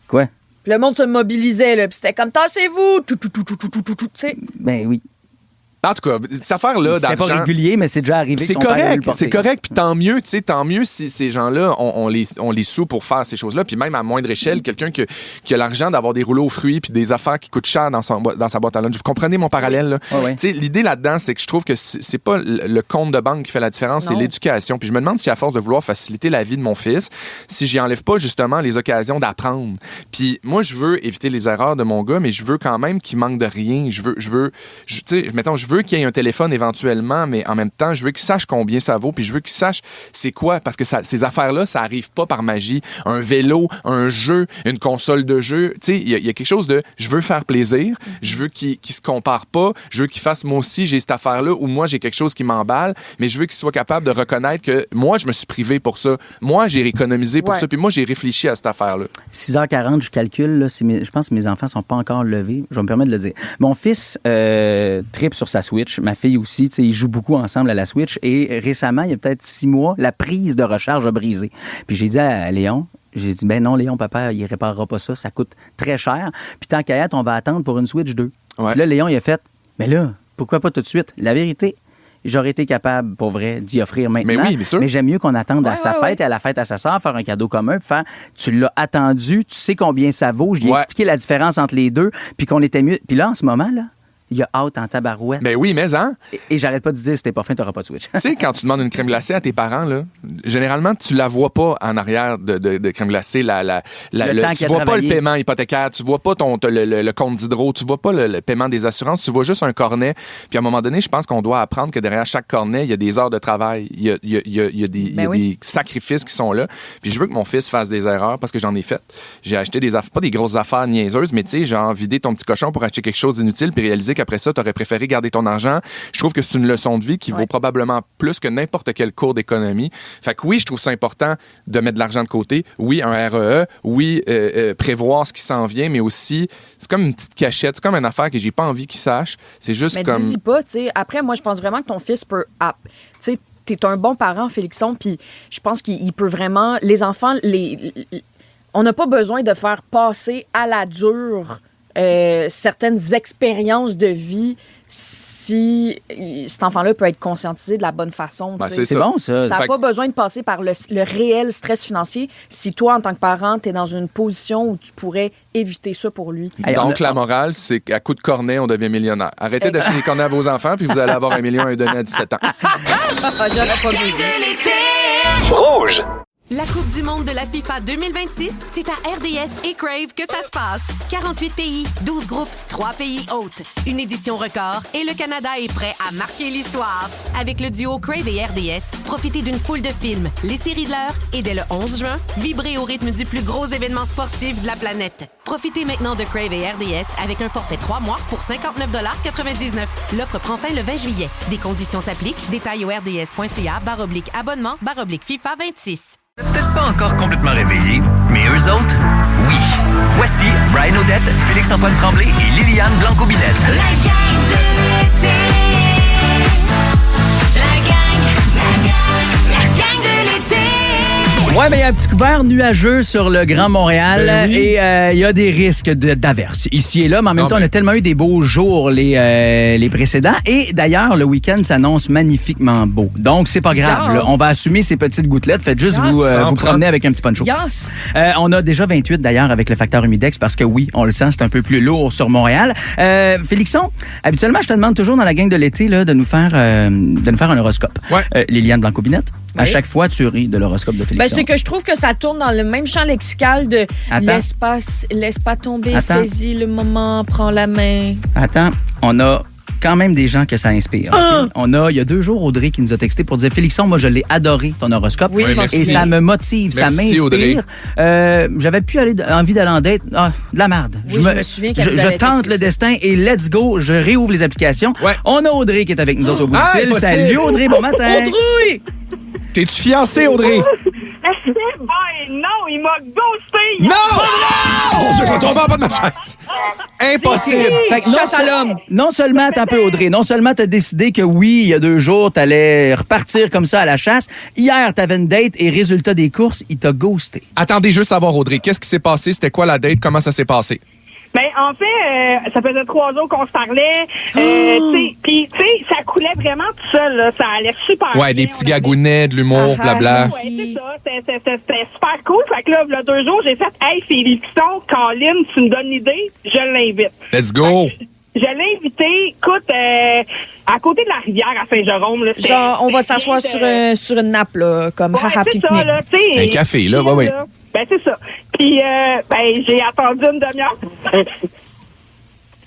Quoi? Puis le monde se mobilisait, là, puis c'était comme, tassez-vous! Tout, tu sais. Ben oui. En tout cas, cette affaire-là d'argent... C'était pas régulier, mais c'est déjà arrivé. C'est correct, c'est correct. Puis tant mieux, tu sais, tant mieux si ces gens-là, on les sous pour faire ces choses-là. Puis même à moindre échelle, quelqu'un qui a l'argent d'avoir des rouleaux aux fruits puis des affaires qui coûtent cher dans sa boîte à lunch. Vous comprenez mon parallèle, là? Ouais. Tu sais, l'idée là-dedans, c'est que je trouve que c'est pas le compte de banque qui fait la différence, c'est l'éducation. Puis je me demande si à force de vouloir faciliter la vie de mon fils, si j'y enlève pas justement les occasions d'apprendre. Puis moi, je veux éviter les erreurs de mon gars, mais je veux quand même qu'il manque de rien. Je veux qu'il y ait un téléphone éventuellement, mais en même temps, je veux qu'il sache combien ça vaut, puis je veux qu'il sache c'est quoi, parce que ces affaires-là, ça arrive pas par magie. Un vélo, un jeu, une console de jeu, tu sais, il y a quelque chose de, je veux faire plaisir, je veux qu'il se compare pas, je veux qu'il fasse, moi aussi, j'ai cette affaire-là, ou moi, j'ai quelque chose qui m'emballe, mais je veux qu'il soit capable de reconnaître que moi, je me suis privé pour ça. Moi, j'ai économisé pour ça, puis moi, j'ai réfléchi à cette affaire-là. 6h40, je calcule, là, je pense que mes enfants sont pas encore levés, je vais me permettre de le dire. Mon fils tripe sur sa Switch. Ma fille aussi, tu sais, ils jouent beaucoup ensemble à la Switch. Et récemment, il y a peut-être 6 mois, la prise de recharge a brisé. Puis j'ai dit à Léon, ben non, Léon, papa, il réparera pas ça coûte très cher. Puis tant qu'à être, on va attendre pour une Switch 2. Ouais. Puis là, Léon, il a fait, mais là, pourquoi pas tout de suite? La vérité, j'aurais été capable, pour vrai, d'y offrir maintenant. Mais oui, bien sûr. Mais j'aime mieux qu'on attende à sa fête et à la fête à sa sœur, faire un cadeau commun, puis faire, tu l'as attendu, tu sais combien ça vaut, je lui ai expliqué la différence entre les deux, puis qu'on était mieux. Puis là, en ce moment, là, il y a hâte en tabarouette. Ben oui, mais hein? Et j'arrête pas de dire, si t'es pas fin, t'auras pas de Switch. Tu sais, quand tu demandes une crème glacée à tes parents, là, généralement, tu la vois pas en arrière de crème glacée. Tu vois pas le paiement hypothécaire, tu vois pas le compte d'hydro, tu vois pas le paiement des assurances, tu vois juste un cornet. Puis à un moment donné, je pense qu'on doit apprendre que derrière chaque cornet, il y a des heures de travail, il y a des sacrifices qui sont là. Puis je veux que mon fils fasse des erreurs parce que j'en ai fait. J'ai acheté pas des grosses affaires niaiseuses, mais tu sais, genre vider ton petit cochon pour acheter quelque chose d'inutile puis réaliser qu'après ça, tu aurais préféré garder ton argent. Je trouve que c'est une leçon de vie qui vaut probablement plus que n'importe quel cours d'économie. Fait que oui, je trouve ça important de mettre de l'argent de côté. Oui, un REE. Oui, prévoir ce qui s'en vient, mais aussi, c'est comme une petite cachette. C'est comme une affaire que j'ai pas envie qu'il sache. C'est juste mais comme... dis-y pas, tu sais. Après, moi, je pense vraiment que ton fils peut... Tu sais, t'es un bon parent, Félixon, puis je pense qu'il peut vraiment... Les enfants, on n'a pas besoin de faire passer à la dure certaines expériences de vie si cet enfant-là peut être conscientisé de la bonne façon. Ben, c'est bon, ça. Ça n'a pas besoin de passer par le réel stress financier si toi, en tant que parent, tu es dans une position où tu pourrais éviter ça pour lui. Donc, la morale, c'est qu'à coup de cornet, on devient millionnaire. Arrêtez d'acheter des cornets à vos enfants, puis vous allez avoir 1 million à lui donner à 17 ans. J'aurais pas dit. Rouge. La Coupe du monde de la FIFA 2026, c'est à RDS et Crave que ça se passe. 48 pays, 12 groupes, 3 pays hôtes. Une édition record et le Canada est prêt à marquer l'histoire. Avec le duo Crave et RDS, profitez d'une foule de films, les séries de l'heure et dès le 11 juin, vibrez au rythme du plus gros événement sportif de la planète. Profitez maintenant de Crave et RDS avec un forfait 3 mois pour 59,99 $. L'offre prend fin le 20 juillet. Des conditions s'appliquent. Détails au rds.ca/abonnement/FIFA 26. Peut-être pas encore complètement réveillés, mais eux autres, oui. Voici Brian Odette, Félix-Antoine Tremblay et Liliane Blanco-Binette. La gang de l'été. La gang de l'été. Ouais, mais il y a un petit couvert nuageux sur le Grand Montréal et il y a des risques d'averses ici et là, mais en même temps, on a tellement eu des beaux jours les précédents et d'ailleurs, le week-end s'annonce magnifiquement beau. Donc, c'est pas grave. Là, on va assumer ces petites gouttelettes. Faites juste vous promener avec un petit poncho. On a déjà 28 d'ailleurs avec le facteur humidex parce que oui, on le sent, c'est un peu plus lourd sur Montréal. Félixon, habituellement, je te demande toujours dans la gang de l'été là, de nous faire un horoscope. Ouais. Liliane Blanco-Binette. À chaque fois, tu ris de l'horoscope de Félixon. C'est que je trouve que ça tourne dans le même champ lexical de laisse pas tomber, saisis le moment, prends la main. Attends, on a quand même des gens que ça inspire. Okay? Il y a 2 jours, Audrey qui nous a texté pour dire Félixon, moi, je l'ai adoré, ton horoscope. Oui, et ça me motive, ça m'inspire. J'avais plus envie d'aller en date. De la merde. Oui, je me souviens qu'elle nous Je avait tente le destin et let's go. Je réouvre les applications. Ouais. On a Audrey qui est avec nous autres au bout du fil. Salut, Audrey, bon matin. Audrey! T'es-tu fiancée, Audrey? Non, il m'a ghosté. Non! Je vais tomber en bas de ma chaise. Impossible. Fait que chasse à l'homme. Non seulement, attends un peu, Audrey, non seulement t'as décidé que oui, il y a 2 jours, t'allais repartir comme ça à la chasse. Hier, t'avais une date et résultat des courses, il t'a ghosté. Attendez, juste savoir, Audrey, qu'est-ce qui s'est passé? C'était quoi la date? Comment ça s'est passé? Ben, en fait, ça faisait 3 jours qu'on se parlait. Puis, tu sais, ça coulait vraiment tout seul, là. Ça allait super bien. Ouais, des petits gagounets, de l'humour, blabla. Ouais, c'est ça. C'était super cool. Fait que là, il y a 2 jours, j'ai fait « Hey, Félixon, Colin, tu me donnes l'idée? Je l'invite. » Let's go! Je l'ai invité, écoute, à côté de la rivière à Saint-Jérôme. Là, genre, on va s'asseoir sur une nappe, là, comme haha pique-nique. Ça, là, tu sais. Un café, là, ouais. Ben, c'est ça. Puis, j'ai attendu une demi-heure.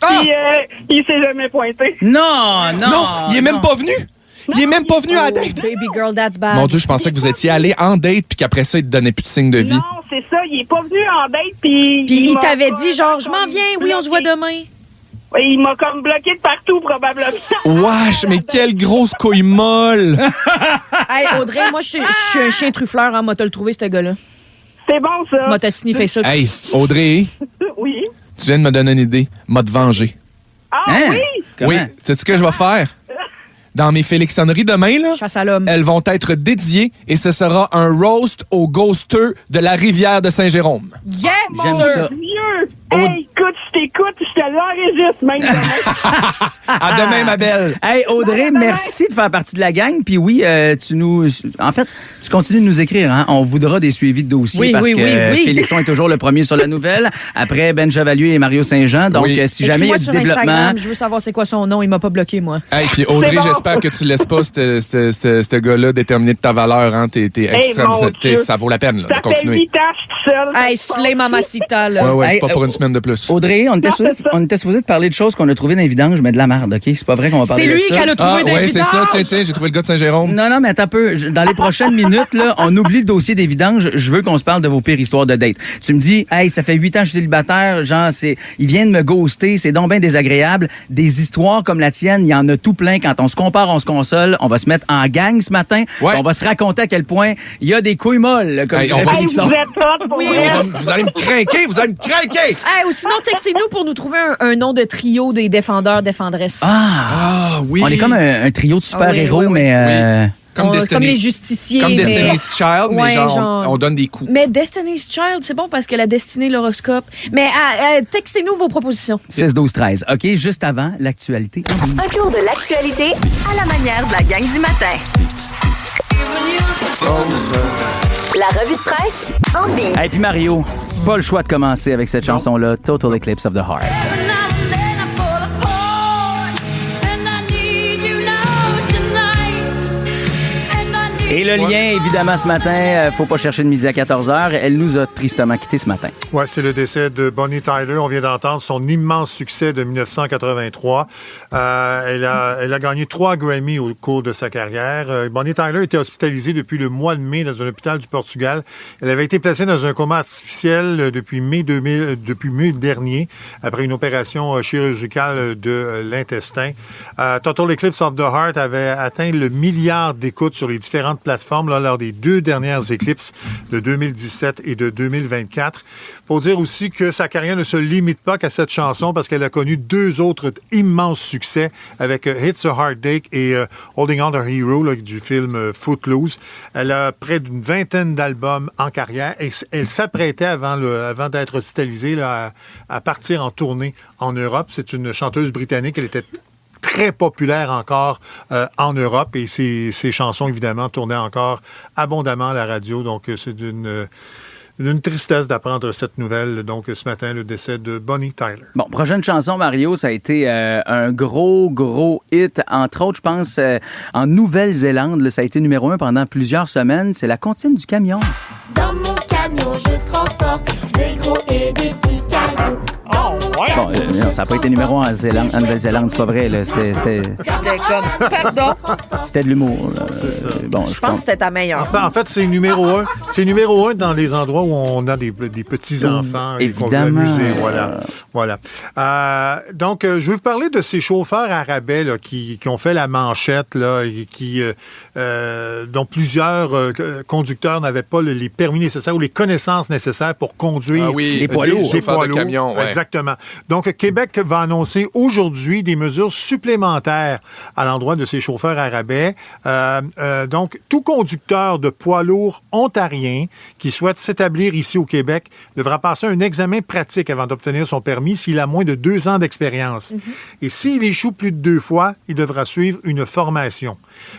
Puis, il s'est jamais pointé. Non, il est même pas venu. Il est même pas venu à la date. Baby girl, that's bad. Mon Dieu, je pensais que vous étiez allés en date puis qu'après ça, il te donnait plus de signe de vie. Non, c'est ça. Il est pas venu en date puis il t'avait dit genre, je m'en viens, oui, on se voit demain. Il m'a comme bloqué de partout, probablement. Wesh, mais quelle grosse couille molle! Hey, Audrey, moi, je suis un chien truffleur, hein, m'a te le trouvé, ce gars-là. C'est bon, ça. M'a te sniffé ça. Hey, Audrey. Oui. Tu viens de me donner une idée. M'a te venger. Ah oui? Comment? Oui. Sais-tu ce que je vais faire? Dans mes Félixonneries demain, là, chasse à l'homme. Elles vont être dédiées et ce sera un roast au ghosteux de la rivière de Saint-Jérôme. Yeah, j'aime ça. Mieux. Hey, écoute, je t'écoute, je te l'enregistre même demain. À demain, ma belle. Hey, Audrey, merci de faire partie de la gang. Puis oui, en fait, tu continues de nous écrire. Hein? On voudra des suivis de dossiers parce que Félixon est toujours le premier sur la nouvelle. Après, Ben Chevalier et Mario Saint-Jean. Donc, si jamais il y a du développement... Instagram, je veux savoir c'est quoi son nom. Il m'a pas bloqué, moi. Hey, puis Audrey, j'espère que tu laisses pas ce gars-là déterminer de ta valeur. Hein? T'es extrême. Ça vaut la peine là, de continuer. 8 ans, je suis toute seule. Hey, Slay Mamacita, là. Ouais, c'est pas pour une semaine de plus. Audrey, on était supposé de parler de choses qu'on a trouvées dans les vidanges, mais de la merde, OK? C'est pas vrai qu'on va parler de ça. C'est lui qui a trouvé dans les vidanges! c'est ça, tiens, j'ai trouvé le gars de Saint-Jérôme. Non, mais attends un peu. Dans les prochaines minutes, là, on oublie le dossier des vidanges. Je veux qu'on se parle de vos pires histoires de date. Tu me dis, hey, ça fait 8 ans que je suis célibataire, genre, il vient de me ghoster, c'est donc bien désagréable. Des histoires comme la tienne, il y en a tout plein. Quand on se compare, on se console. On va se mettre en gang ce matin. Ouais. On va se raconter à quel point il y a des couilles molles, comme hey, dirait Félixon. Vous êtes hot, pour vous allez me craquer, Hey, ou sinon, textez-nous pour nous trouver un nom de trio des défendeurs-défendresses. Ah, oui. On est comme un trio de super-héros, oui. mais... Comme les justiciers. Comme Destiny's Child, mais genre, on donne des coups. Mais Destiny's Child, c'est bon parce que la destinée, l'horoscope. Mais textez-nous vos propositions. 6-12-13. OK, juste avant, l'actualité. Un tour de l'actualité à la manière de la gang du matin. La revue de presse en beat. Et puis Mario, pas le choix de commencer avec cette chanson-là, Total Eclipse of the Heart. Et le lien, évidemment, ce matin, faut pas chercher de midi à 14h. Elle nous a tristement quittés ce matin. Oui, c'est le décès de Bonnie Tyler. On vient d'entendre son immense succès de 1983. Elle a gagné 3 Grammy au cours de sa carrière. Bonnie Tyler était hospitalisée depuis le mois de mai dans un hôpital du Portugal. Elle avait été placée dans un coma artificiel depuis mai dernier, après une opération chirurgicale de l'intestin. Total Eclipse of the Heart avait atteint le milliard d'écoutes sur les différentes plateformes là, lors des 2 dernières éclipses de 2017 et de 2024. Faut dire aussi que sa carrière ne se limite pas qu'à cette chanson parce qu'elle a connu 2 autres immenses succès avec It's a Hard Day et Holding On to Her Hero là, du film Footloose. Elle a près d'une 20aine d'albums en carrière et elle s'apprêtait avant d'être hospitalisée là, à partir en tournée en Europe. C'est une chanteuse britannique. Elle était très populaire encore en Europe et ses chansons, évidemment, tournaient encore abondamment à la radio. Donc, c'est une tristesse d'apprendre cette nouvelle. Donc, ce matin, le décès de Bonnie Tyler. Bon, prochaine chanson, Mario, ça a été un gros hit. Entre autres, je pense, en Nouvelle-Zélande, là, ça a été numéro 1 pendant plusieurs semaines. C'est La comptine du camion. Dans mon camion, je transporte des gros et des petits cailloux. Bon, non, ça n'a pas été numéro 1 en Nouvelle-Zélande, c'est pas vrai. Là. C'était Pardon. C'était de l'humour. Là. C'est ça. Bon, Je pense que c'était ta meilleure. En fait, c'est numéro 1. C'est numéro 1 dans les endroits où on a des petits-enfants. Il faut Évidemment. amuser. Voilà. Donc, je veux vous parler de ces chauffeurs à rabais là, qui ont fait la manchette là, et dont plusieurs conducteurs n'avaient pas les permis nécessaires ou les connaissances nécessaires pour conduire les poids lourds. des poids de camion, ouais. Exactement. Donc, Québec va annoncer aujourd'hui des mesures supplémentaires à l'endroit de ces chauffeurs à rabais. Donc, tout conducteur de poids lourds ontarien qui souhaite s'établir ici au Québec devra passer un examen pratique avant d'obtenir son permis s'il a moins de 2 ans d'expérience. Et s'il échoue plus de 2 fois, il devra suivre une formation.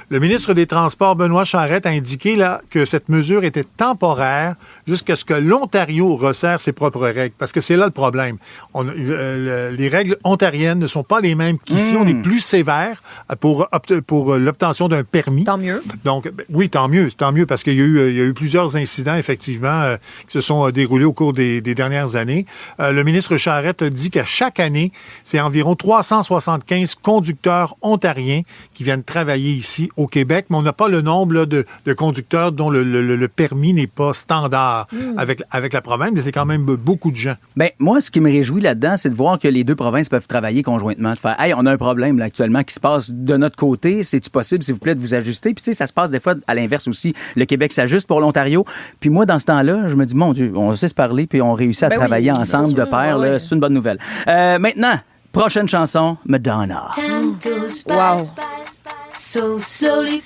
Le ministre des Transports, Benoît Charette, a indiqué là, que cette mesure était temporaire jusqu'à ce que l'Ontario resserre ses propres règles. Parce que c'est là le problème. Les règles ontariennes ne sont pas les mêmes qu'ici. On est plus sévère pour l'obtention d'un permis. Tant mieux. Donc, oui, tant mieux. Tant mieux parce qu'il y a eu plusieurs incidents, effectivement, qui se sont déroulés au cours des dernières années. Le ministre Charette dit qu'à chaque année, c'est environ 375 conducteurs ontariens qui viennent travailler ici au Québec, mais on n'a pas le nombre là, de conducteurs dont le permis n'est pas standard avec la province, mais c'est quand même beaucoup de gens. Ben, moi, ce qui me réjouit là-dedans, c'est de voir que les deux provinces peuvent travailler conjointement. De faire, hey, on a un problème là, actuellement qui se passe de notre côté. C'est-tu possible, s'il vous plaît, de vous ajuster? Puis, tu sais, ça se passe des fois à l'inverse aussi. Le Québec s'ajuste pour l'Ontario. Puis, moi, dans ce temps-là, je me dis, mon Dieu, on sait se parler, puis on réussit à travailler ensemble de pair. Là, c'est une bonne nouvelle. Maintenant, prochaine chanson, Madonna. Wow. So slowly,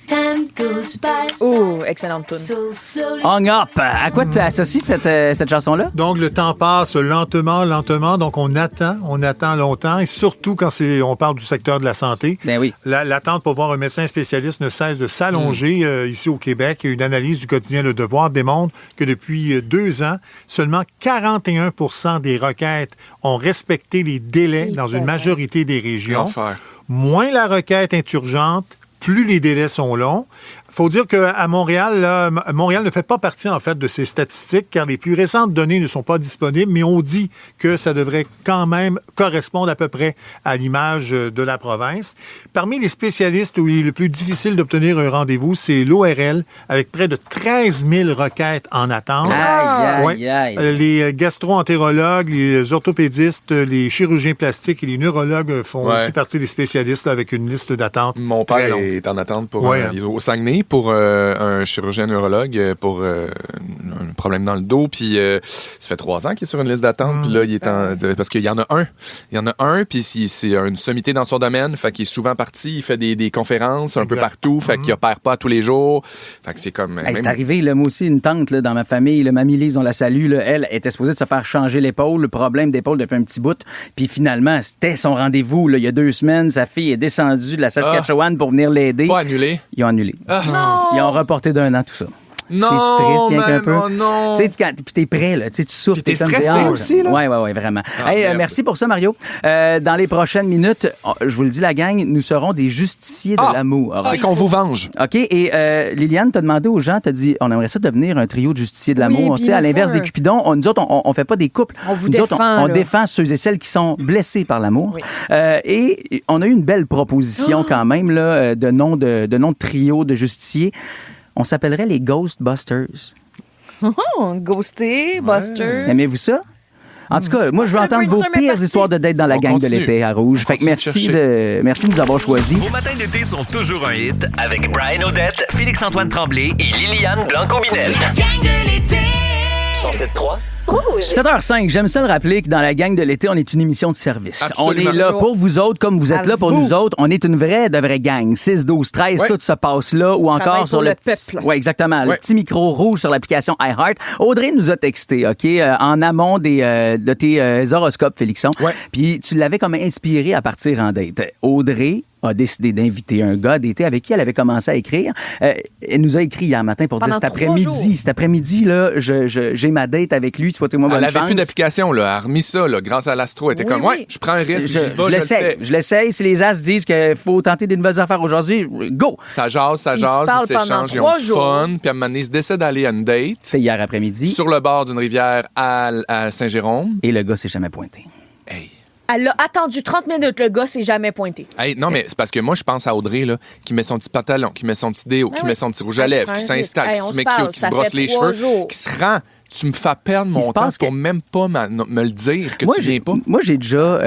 time goes by. Oh, excellente tune. So slowly. Hung Up. À quoi tu associes cette chanson-là? Donc, le temps passe lentement. Donc, on attend longtemps. Et surtout quand on parle du secteur de la santé. Ben oui. L'attente pour voir un médecin spécialiste ne cesse de s'allonger ici au Québec. Une analyse du quotidien Le Devoir démontre que depuis 2 ans, seulement 41 % des requêtes ont respecté les délais dans une majorité des régions. L'enfer. Moins la requête est urgente, plus les délais sont longs. Il faut dire qu'à Montréal, là, Montréal ne fait pas partie, en fait, de ces statistiques, car les plus récentes données ne sont pas disponibles, mais on dit que ça devrait quand même correspondre à peu près à l'image de la province. Parmi les spécialistes où il est le plus difficile d'obtenir un rendez-vous, c'est l'ORL, avec près de 13 000 requêtes en attente. Aïe. Les gastro-entérologues, les orthopédistes, les chirurgiens plastiques et les neurologues font aussi partie des spécialistes là, avec une liste d'attente. Mon père est en attente pour au Saguenay pour un chirurgien neurologue pour un problème dans le dos. Puis ça fait 3 ans qu'il est sur une liste d'attente. Puis là, il est parce qu'il y en a un. Il y en a un, puis c'est une sommité dans son domaine. Fait qu'il est souvent parti. Il fait des conférences un peu partout. Fait qu'il opère pas tous les jours. Fait que c'est comme... Hey, c'est arrivé, là, moi aussi, une tante là, dans ma famille, là, Mamie Lise, on la salue, là, elle était supposée de se faire changer l'épaule, le problème d'épaule depuis un petit bout. Puis finalement, c'était son rendez-vous. Là, il y a 2 semaines, sa fille est descendue de la Saskatchewan pour venir l'aider. Pas annulé. Ils ont annulé. Ils ont reporté d'1 an tout ça. Non, c'est triste, rien qu'un peu. non. Tu sais, puis t'es prêt, là. Tu souffres. Puis t'es stressé aussi, là. Oui, vraiment. Merci pour ça, Mario. Dans les prochaines minutes, je vous le dis, la gang, nous serons des justiciers de l'amour. C'est qu'on vous venge. OK. Et Liliane t'a demandé aux gens, t'as dit, on aimerait ça devenir un trio de justiciers de l'amour. Tu sais, à l'inverse des Cupidons, nous autres, on fait pas des couples. On vous défend. On défend ceux et celles qui sont blessés par l'amour. Oui. Et on a eu une belle proposition quand même, là, de nom de trio de justiciers. On s'appellerait les Ghostbusters. Ghosté, Buster. Aimez-vous ça? En tout cas, moi, je veux entendre vos pires histoires de date dans la gang de l'été à Rouge. Fait que merci de nous avoir choisis. Vos matins d'été sont toujours un hit avec Brian Odette, Félix-Antoine Tremblay et Liliane Blanco-Binel. La gang de l'été. 107.3 Rouge. 7h05, j'aime ça le rappeler que dans la gang de l'été, on est une émission de service. Absolument. On est là pour vous autres comme vous êtes là pour nous autres. On est une vraie gang. 6, 12, 13, tout se passe là ou encore sur le peuple. Oui, exactement. Le petit micro rouge sur l'application iHeart. Audrey nous a texté, OK, en amont de tes horoscopes, Félixon. Ouais. Puis tu l'avais comme inspiré à partir en date. Audrey a décidé d'inviter un gars d'été avec qui elle avait commencé à écrire. Elle nous a écrit hier matin pour Pendant dire 3 jours. cet après-midi, là, j'ai ma date avec lui, souhaitez-moi bonne Elle avait chance. plus d'application, là. Elle a remis ça, là, grâce à l'astro. Elle était comme, ouais, je prends un risque, j'y vais, je le fais. Je l'essaye. Si les as disent qu'il faut tenter des nouvelles affaires aujourd'hui, go! Ça jase, Ils se parlent ils s'échangent, ils ont pendant du 3 fun. Puis à un moment donné, ils se décident d'aller à une date. C'était hier après-midi. Sur le bord d'une rivière à Saint-Jérôme. Et le gars s'est jamais pointé. Hey. Elle a attendu 30 minutes, le gars s'est jamais pointé. Hey, non, mais c'est parce que moi, je pense à Audrey, là, qui met son petit pantalon, qui met son petit déo, qui met son petit rouge à lèvres, qui s'installe, qui se met cute, qui se brosse les cheveux, qui se rend. Tu me fais perdre mon temps pour même pas me le dire que tu viens pas. Moi, j'ai déjà,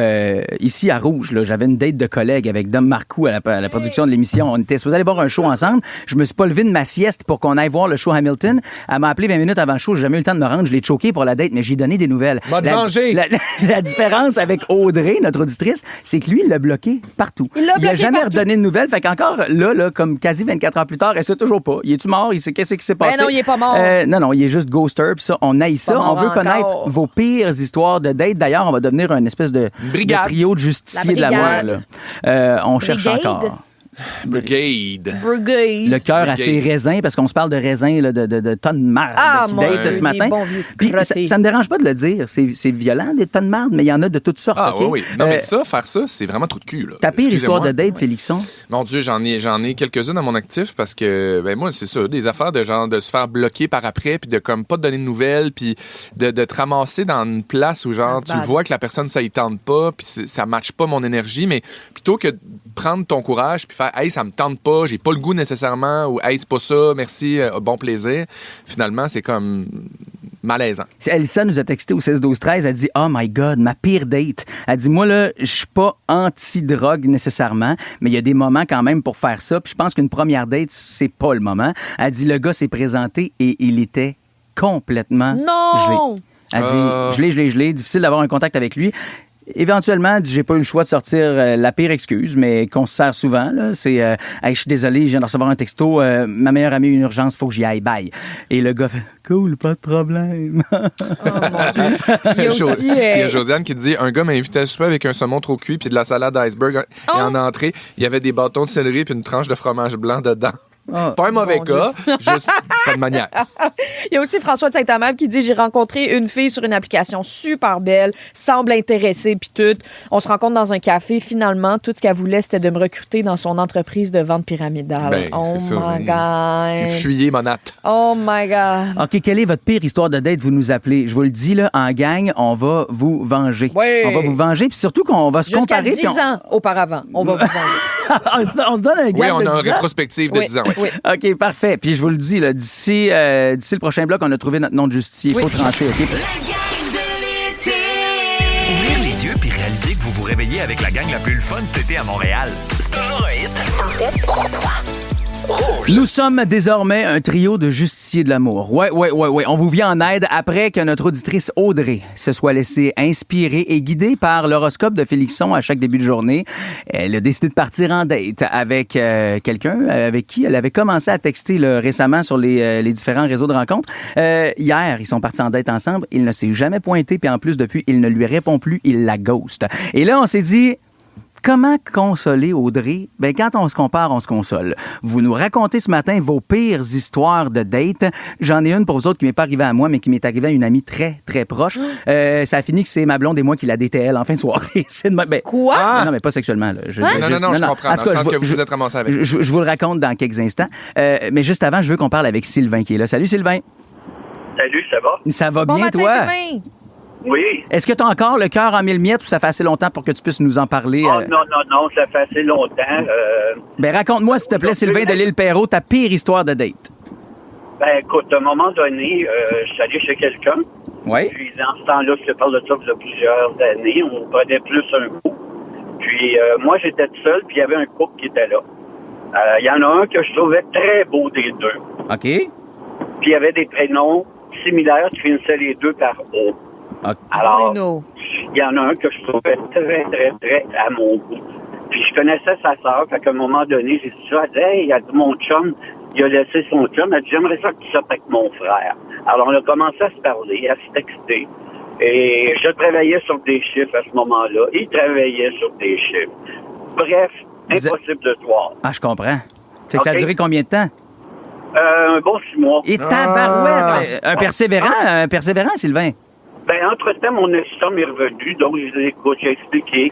ici à Rouge, là, j'avais une date de collègue avec Dom Marcoux à la production de l'émission. On était supposés aller voir un show ensemble. Je me suis pas levé de ma sieste pour qu'on aille voir le show Hamilton. Elle m'a appelé 20 minutes avant le show. J'ai jamais eu le temps de me rendre. Je l'ai choqué pour la date, mais j'ai donné des nouvelles. Va te venger! La différence avec Audrey, notre auditrice, c'est que lui, il l'a bloqué partout. Il a jamais redonné de nouvelles. Fait qu'encore là, comme quasi 24 ans plus tard, elle sait toujours pas. Il est-tu mort? Il sait qu'est-ce qui s'est passé? Ben non, il est pas mort. Non, il est juste ghoster. Puis ça, on haït ça. On veut connaître vos pires histoires de date. D'ailleurs, on va devenir une espèce de trio de justiciers de l'amour. On cherche encore. Brigade. Le cœur à ses raisins, parce qu'on se parle de raisins, là, de tonnes de marde qui date ce matin. Puis ça me dérange pas de le dire. C'est violent, des tonnes de marde, mais il y en a de toutes sortes. Ah okay? oui. Non, mais faire ça, c'est vraiment trou de cul. Là. Ta pire histoire de date, Félixon? Mon Dieu, j'en ai quelques-unes à mon actif parce que, ben moi, c'est ça, des affaires de genre de se faire bloquer par après, puis de comme pas te donner de nouvelles, puis de te ramasser dans une place où genre tu vois que la personne, ça y tente pas, puis ça matche pas mon énergie, mais plutôt que de prendre ton courage puis faire « Hey, ça me tente pas, j'ai pas le goût nécessairement » ou « Hey, c'est pas ça, merci, bon plaisir », finalement, c'est comme malaisant. Elsa nous a texté au 16-12-13, elle dit « Oh my God, ma pire date. » Elle dit « Moi, là, je suis pas anti-drogue nécessairement, mais il y a des moments quand même pour faire ça. Puis je pense qu'une première date, c'est pas le moment. » Elle dit « Le gars s'est présenté et il était complètement gelé. » Elle dit « Gelé, difficile d'avoir un contact avec lui. » Éventuellement, j'ai pas eu le choix de sortir la pire excuse, mais qu'on se sert souvent. Là, c'est hey, je suis désolé, je viens de recevoir un texto. Ma meilleure amie a une urgence, faut que j'y aille. Bye. Et le gars fait cool, pas de problème. Oh mon Dieu. Il y a aussi, il y a Josiane qui dit un gars m'a invité à souper avec un saumon trop cuit puis de la salade iceberg. Et en entrée, il y avait des bâtons de céleri puis une tranche de fromage blanc dedans. Pas un mauvais gars, juste pas de manière. Il y a aussi François de Saint-Amable qui dit « J'ai rencontré une fille sur une application super belle, semble intéressée, puis tout. On se rencontre dans un café. Finalement, tout ce qu'elle voulait, c'était de me recruter dans son entreprise de vente pyramidale. Ben, oh c'est my ça, God. Fuyez, monate. Oh my God. OK, quelle est votre pire histoire de date? Vous nous appelez. Je vous le dis, là, en gang, on va vous venger. Oui. On va vous venger, puis surtout qu'on va se comparer. Jusqu'à 10 ans auparavant, on va vous venger. on se donne un gap Oui, on de a une 10 ans. rétrospective de 10 ans. Oui. OK, parfait. Puis je vous le dis, là, d'ici le prochain bloc, on a trouvé notre nom de justicier. Il faut trancher, OK? Ouvrir les yeux puis réaliser que vous vous réveillez avec la gang la plus fun cet été à Montréal. C'est toujours un hit. En fait, 3. Rouge. Nous sommes désormais un trio de justiciers de l'amour. Ouais. On vous vient en aide après que notre auditrice Audrey se soit laissée inspirer et guider par l'horoscope de Félixon à chaque début de journée. Elle a décidé de partir en date avec quelqu'un avec qui elle avait commencé à texter là, récemment sur les différents réseaux de rencontres. Hier, ils sont partis en date ensemble. Il ne s'est jamais pointé, puis en plus, depuis, il ne lui répond plus. Il la ghost. Et là, on s'est dit... Comment consoler Audrey? Ben, quand on se compare, on se console. Vous nous racontez ce matin vos pires histoires de date. J'en ai une pour vous autres qui m'est pas arrivée à moi, mais qui m'est arrivée à une amie très, très proche. Ça a fini que c'est ma blonde et moi qui la datait elle en fin de soirée. Quoi? Ah! Non, mais pas sexuellement. Là. Non, je comprends. En tout cas, dans le sens que vous vous êtes ramassé avec. Je vous le raconte dans quelques instants. Mais juste avant, je veux qu'on parle avec Sylvain qui est là. Salut, Sylvain. Salut, ça va? Ça va Bon bien, matin, toi? Sylvain. Oui. Est-ce que tu as encore le cœur en mille miettes ou ça fait assez longtemps pour que tu puisses nous en parler? Oh, non, ça fait assez longtemps. Ben, raconte-moi, s'il te plaît, Sylvain de l'île Perrault, ta pire histoire de date. Ben, écoute, à un moment donné, je suis allé chez quelqu'un. Oui. Puis, dans ce temps-là, je te parle de ça il y a plusieurs années, on prenait plus un coup. Puis, moi, j'étais tout seul, puis il y avait un couple qui était là. Il y en a un que je trouvais très beau des deux. OK. Puis, il y avait des prénoms similaires qui finissaient les deux par O. Okay. Alors, il y en a un que je trouvais très, très, très à mon goût. Puis je connaissais sa sœur, fait qu'à un moment donné, j'ai dit ça, elle dit, hey, il a dit, mon chum, il a laissé son chum, elle dit, j'aimerais ça que tu sortes avec mon frère. Alors, on a commencé à se parler, à se texter, et je travaillais sur des chiffres à ce moment-là, il travaillait sur des chiffres. Bref, Impossible de se voir. Ah, je comprends. Fait que ça a OK. duré combien de temps? Un bon 6 mois. Et tabarouette! Un persévérant, Sylvain. Ben, entre-temps, mon ex-chum est revenu, donc je dis, écoute, j'ai expliqué,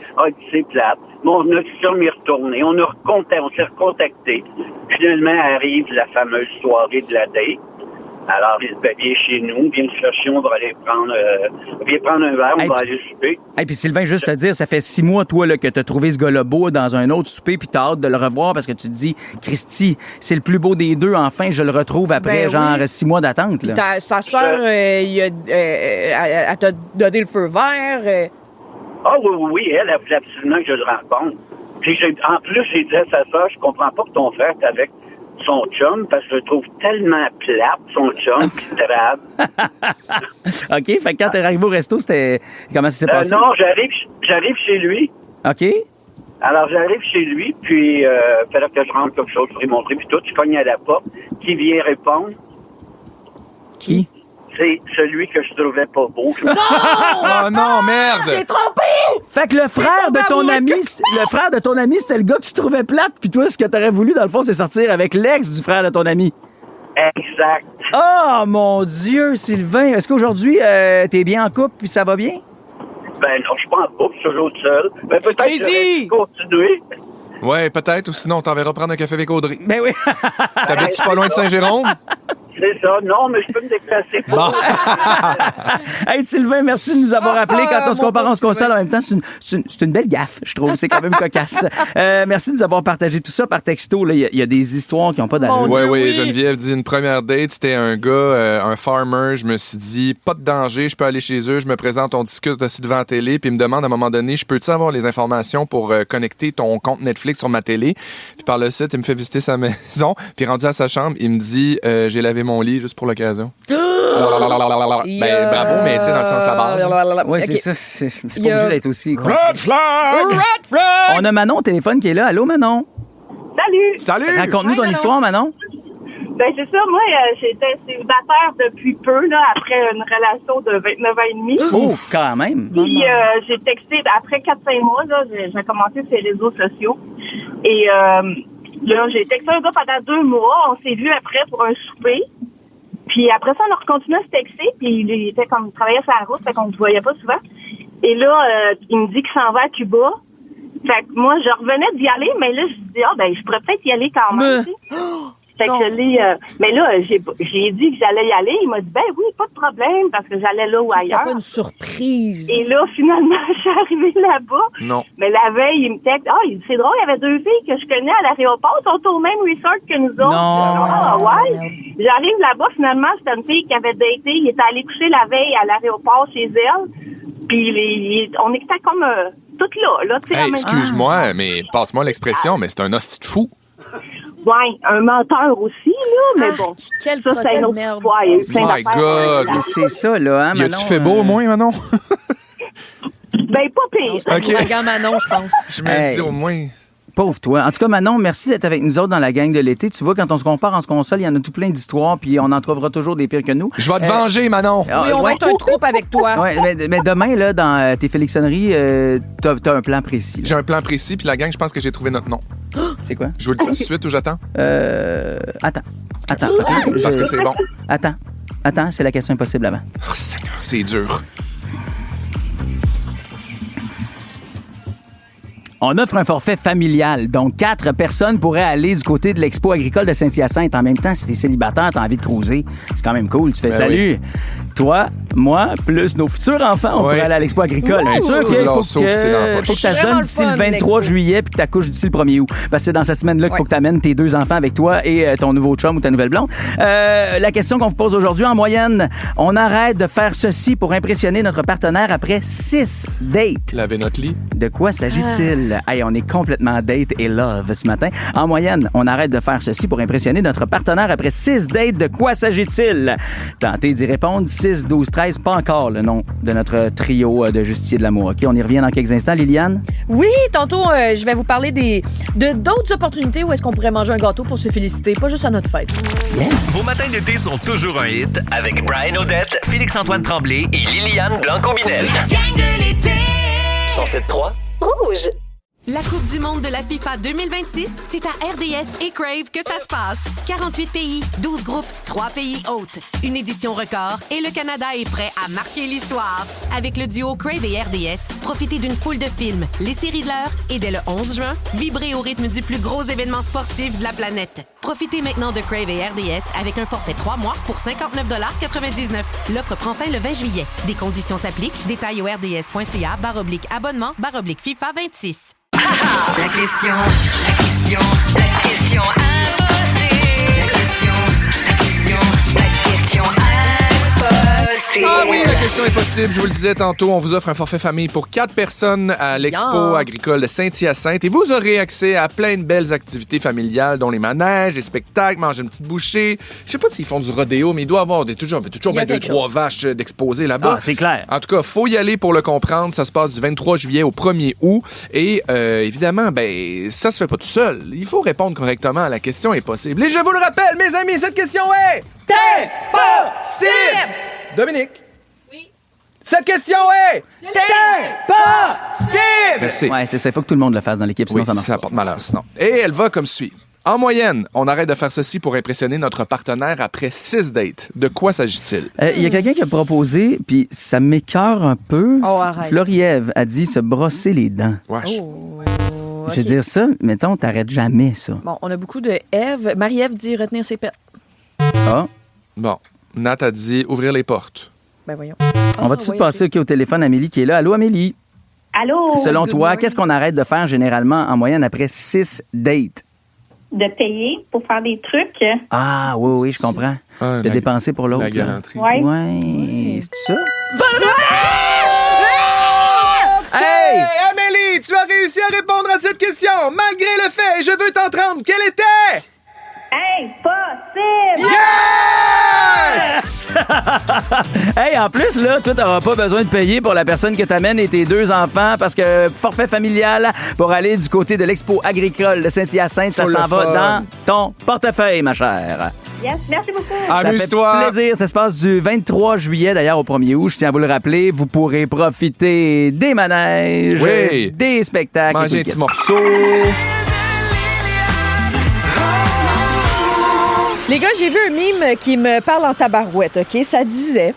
c'est plate. Mon ex-chum est retourné, on s'est recontacté. Finalement, arrive la fameuse soirée de la date. Alors, il dit, ben, viens chez nous, viens nous chercher, on va aller prendre un verre, on va aller souper. Et puis Sylvain, juste te dire, ça fait 6 mois, toi, là, que t'as trouvé ce gars-là beau dans un autre souper, puis t'as hâte de le revoir parce que tu te dis, Christy, c'est le plus beau des deux, enfin, je le retrouve après, Ben genre, oui. 6 mois d'attente. Là. Sa sœur, elle t'a donné le feu vert. Ah oui, elle voulait absolument que je le rencontre. Puis en plus, j'ai dit à sa soeur, je comprends pas que ton frère est avec son chum, parce que je le trouve tellement plate, son chum, qui trabe. OK, fait que quand t'es arrivé au resto, c'était... Comment ça s'est passé? Non, j'arrive chez lui. OK. Alors, j'arrive chez lui, puis il fallait que je rentre quelque chose pour lui montrer, puis tout, je cogne à la porte. Qui vient répondre? Qui? C'est celui que je trouvais pas beau. Oh non, merde! T'es trompé! Fait que le frère de ton ami, c'était le gars que tu trouvais plate, puis toi, ce que t'aurais voulu, dans le fond, c'est sortir avec l'ex du frère de ton ami. Exact. Oh, mon Dieu, Sylvain! Est-ce qu'aujourd'hui, t'es bien en couple, puis ça va bien? Ben non, je suis pas en couple, je suis toujours seul. Ben peut-être que j'aurais dû continuer. Ouais, peut-être, ou sinon, on t'enverra prendre un café avec Audrey. Ben oui. T'habites-tu pas loin de Saint-Jérôme? C'est ça. Non, mais je peux me déplacer. Bon. Hey, Sylvain, merci de nous avoir appelés. Quand on se compare, on se console en même temps. C'est une belle gaffe, je trouve. C'est quand même cocasse. Merci de nous avoir partagé tout ça par texto. Il y a des histoires qui n'ont pas d'allure. Oui, Geneviève dit une première date, c'était un gars, un farmer. Je me suis dit, pas de danger, je peux aller chez eux. Je me présente, on discute aussi devant la télé. Puis il me demande à un moment donné, je peux-tu avoir les informations pour connecter ton compte Netflix sur ma télé? Puis par le site, il me fait visiter sa maison. Puis rendu à sa chambre, il me dit, j'ai lavé mon lit juste pour l'occasion. Ben, bravo, mais tu sais, dans le sens de la base. Oui, c'est ça. C'est pas obligé d'être aussi. Red flag! Red flag! On a Manon au téléphone qui est là. Allô, Manon? Salut! Raconte-nous ton histoire, Manon. Ben, c'est ça. Moi, j'étais célibataire depuis peu, là, après une relation de 29 ans et demi. Oh, quand même. Puis, j'ai texté, après 4-5 mois, là, j'ai commencé sur les réseaux sociaux. Et, là, j'ai texté un gars pendant 2 mois. On s'est vu après pour un souper. Puis après ça, on a continué à se texter. Puis il était comme, il travaillait sur la route, fait qu'on ne se voyait pas souvent. Et là, il me dit qu'il s'en va à Cuba. Fait que moi, je revenais d'y aller, mais là, je dis, je pourrais peut-être y aller quand même. Fait que je l'ai... mais là, j'ai dit que j'allais y aller. Il m'a dit, ben oui, pas de problème, parce que j'allais là ou ailleurs. C'était pas une surprise. Et là, finalement, je suis arrivée là-bas. Non. Mais la veille, il me texte, il dit, c'est drôle, il y avait 2 filles que je connais à l'aéroport, sont au même resort que nous autres. Non. Ouais. J'arrive là-bas, finalement, c'était une fille qui avait daté. Il était allé coucher la veille à l'aéroport chez elle. Puis on était comme toutes là. Tu sais, Hey, excuse-moi, mais passe-moi l'expression, mais c'est un hostie de fou. Ouais, un menteur aussi, là, mais bon. Quel ça, c'est une autre histoire. Il y a eu plein My d'affaires. God! C'est ça, là, hein, Y a-tu Manon? fait beau au moins, Manon? Ben, pas pire. C'est un ouragan Manon, je pense. Je me dis au moins... Pauvre toi. En tout cas, Manon, merci d'être avec nous autres dans la gang de l'été. Tu vois, quand on se compare, on se console, il y en a tout plein d'histoires, puis on en trouvera toujours des pires que nous. Je vais te venger, Manon! Oui, on va être un troupe avec toi. Ouais, mais demain, là, dans tes Félixonneries, t'as un plan précis. J'ai un plan précis, puis la gang, je pense que j'ai trouvé notre nom. C'est quoi? Je vous le dis tout de suite ou j'attends? Attends. Parce que c'est bon. Attends, c'est la question impossible avant. Oh, Seigneur, c'est dur. On offre un forfait familial, donc 4 personnes pourraient aller du côté de l'Expo agricole de Saint-Hyacinthe. En même temps, si t'es célibataire, t'as envie de cruiser, c'est quand même cool. Tu fais salut. Toi, moi, plus nos futurs enfants, on pourrait aller à l'Expo agricole. C'est sûr qu'il faut que ça se donne d'ici le 23 juillet puis que t'accouches d'ici le 1er août. Parce que c'est dans cette semaine-là qu'il faut que t'amènes tes 2 enfants avec toi et ton nouveau chum ou ta nouvelle blonde. La question qu'on vous pose aujourd'hui, en moyenne, on arrête de faire ceci pour impressionner notre partenaire après 6 dates. Laver notre lit. De quoi s'agit-il? Hey, on est complètement date et love ce matin. En moyenne, on arrête de faire ceci pour impressionner notre partenaire après 6 dates. De quoi s'agit-il? Tentez d'y répondre. 6, 12, 13, pas encore le nom de notre trio de justiciers de l'amour. OK, on y revient dans quelques instants. Liliane? Oui, tantôt, je vais vous parler d'autres opportunités où est-ce qu'on pourrait manger un gâteau pour se féliciter, pas juste à notre fête. Vos matins d'été sont toujours un hit avec Brian Odette, Félix-Antoine Tremblay et Liliane Blanco-Binel. La gang de l'été. 107.3 Rouge. La Coupe du monde de la FIFA 2026, c'est à RDS et Crave que ça se passe. 48 pays, 12 groupes, 3 pays hôtes. Une édition record et le Canada est prêt à marquer l'histoire. Avec le duo Crave et RDS, profitez d'une foule de films, les séries de l'heure et dès le 11 juin, vibrez au rythme du plus gros événement sportif de la planète. Profitez maintenant de Crave et RDS avec un forfait 3 mois pour 59,99 $. L'offre prend fin le 20 juillet. Des conditions s'appliquent. Détails au rds.ca/abonnement FIFA 26. La question imposée. Ah oui, la question est possible. Je vous le disais tantôt, on vous offre un forfait famille pour 4 personnes à l'Expo agricole de Saint-Hyacinthe. Et vous aurez accès à plein de belles activités familiales, dont les manèges, les spectacles, manger une petite bouchée. Je sais pas s'ils font du rodéo, mais il doit y avoir toujours 2-3 vaches d'exposées là-bas. Ah, c'est clair. En tout cas, faut y aller pour le comprendre. Ça se passe du 23 juillet au 1er août. Et évidemment, ça se fait pas tout seul. Il faut répondre correctement à la question est possible. Et je vous le rappelle, mes amis, cette question est... possible! Dominique. Oui. Cette question est... possible! Merci. Ouais, c'est ça. Il faut que tout le monde le fasse dans l'équipe, sinon Oui, ça marche ça porte malheur, sinon. Et elle va comme suit. En moyenne, on arrête de faire ceci pour impressionner notre partenaire après 6 dates. De quoi s'agit-il? Il y a quelqu'un qui a proposé, puis ça m'écœure un peu. Oh, arrête. Floriève a dit se brosser les dents. Wesh. Je veux dire ça, mettons, t'arrêtes jamais ça. Bon, on a beaucoup de Ève. Marie-Ève dit retenir ses pets. Ah. Bon. Nat a dit ouvrir les portes. Ben voyons. On va tout de suite passer au téléphone Amélie qui est là. Allô, Amélie? Allô? Selon Good toi, morning. qu'est-ce qu'on arrête de faire généralement en moyenne après 6 dates? De payer pour faire des trucs. Ah, oui, je comprends. De dépenser pour l'autre. La galanterie. Ouais. Ouais, c'est ça? Hey! Amélie, tu as réussi à répondre à cette question. Malgré le fait, je veux t'entendre. Quelle était? Impossible! Yes! Hey, en plus, là, toi, t'auras pas besoin de payer pour la personne que t'amènes et tes 2 enfants parce que forfait familial pour aller du côté de l'Expo agricole de Saint-Hyacinthe, ça Pour s'en le va fun. dans ton portefeuille, ma chère. Yes, merci beaucoup. Amuse-toi. Ça fait plaisir. Ça se passe du 23 juillet, d'ailleurs, au 1er août. Je tiens à vous le rappeler. Vous pourrez profiter des manèges, Oui. des spectacles. et Manger un tout le petit kit. morceau. Les gars, j'ai vu un mime qui me parle en tabarouette, OK? Ça disait,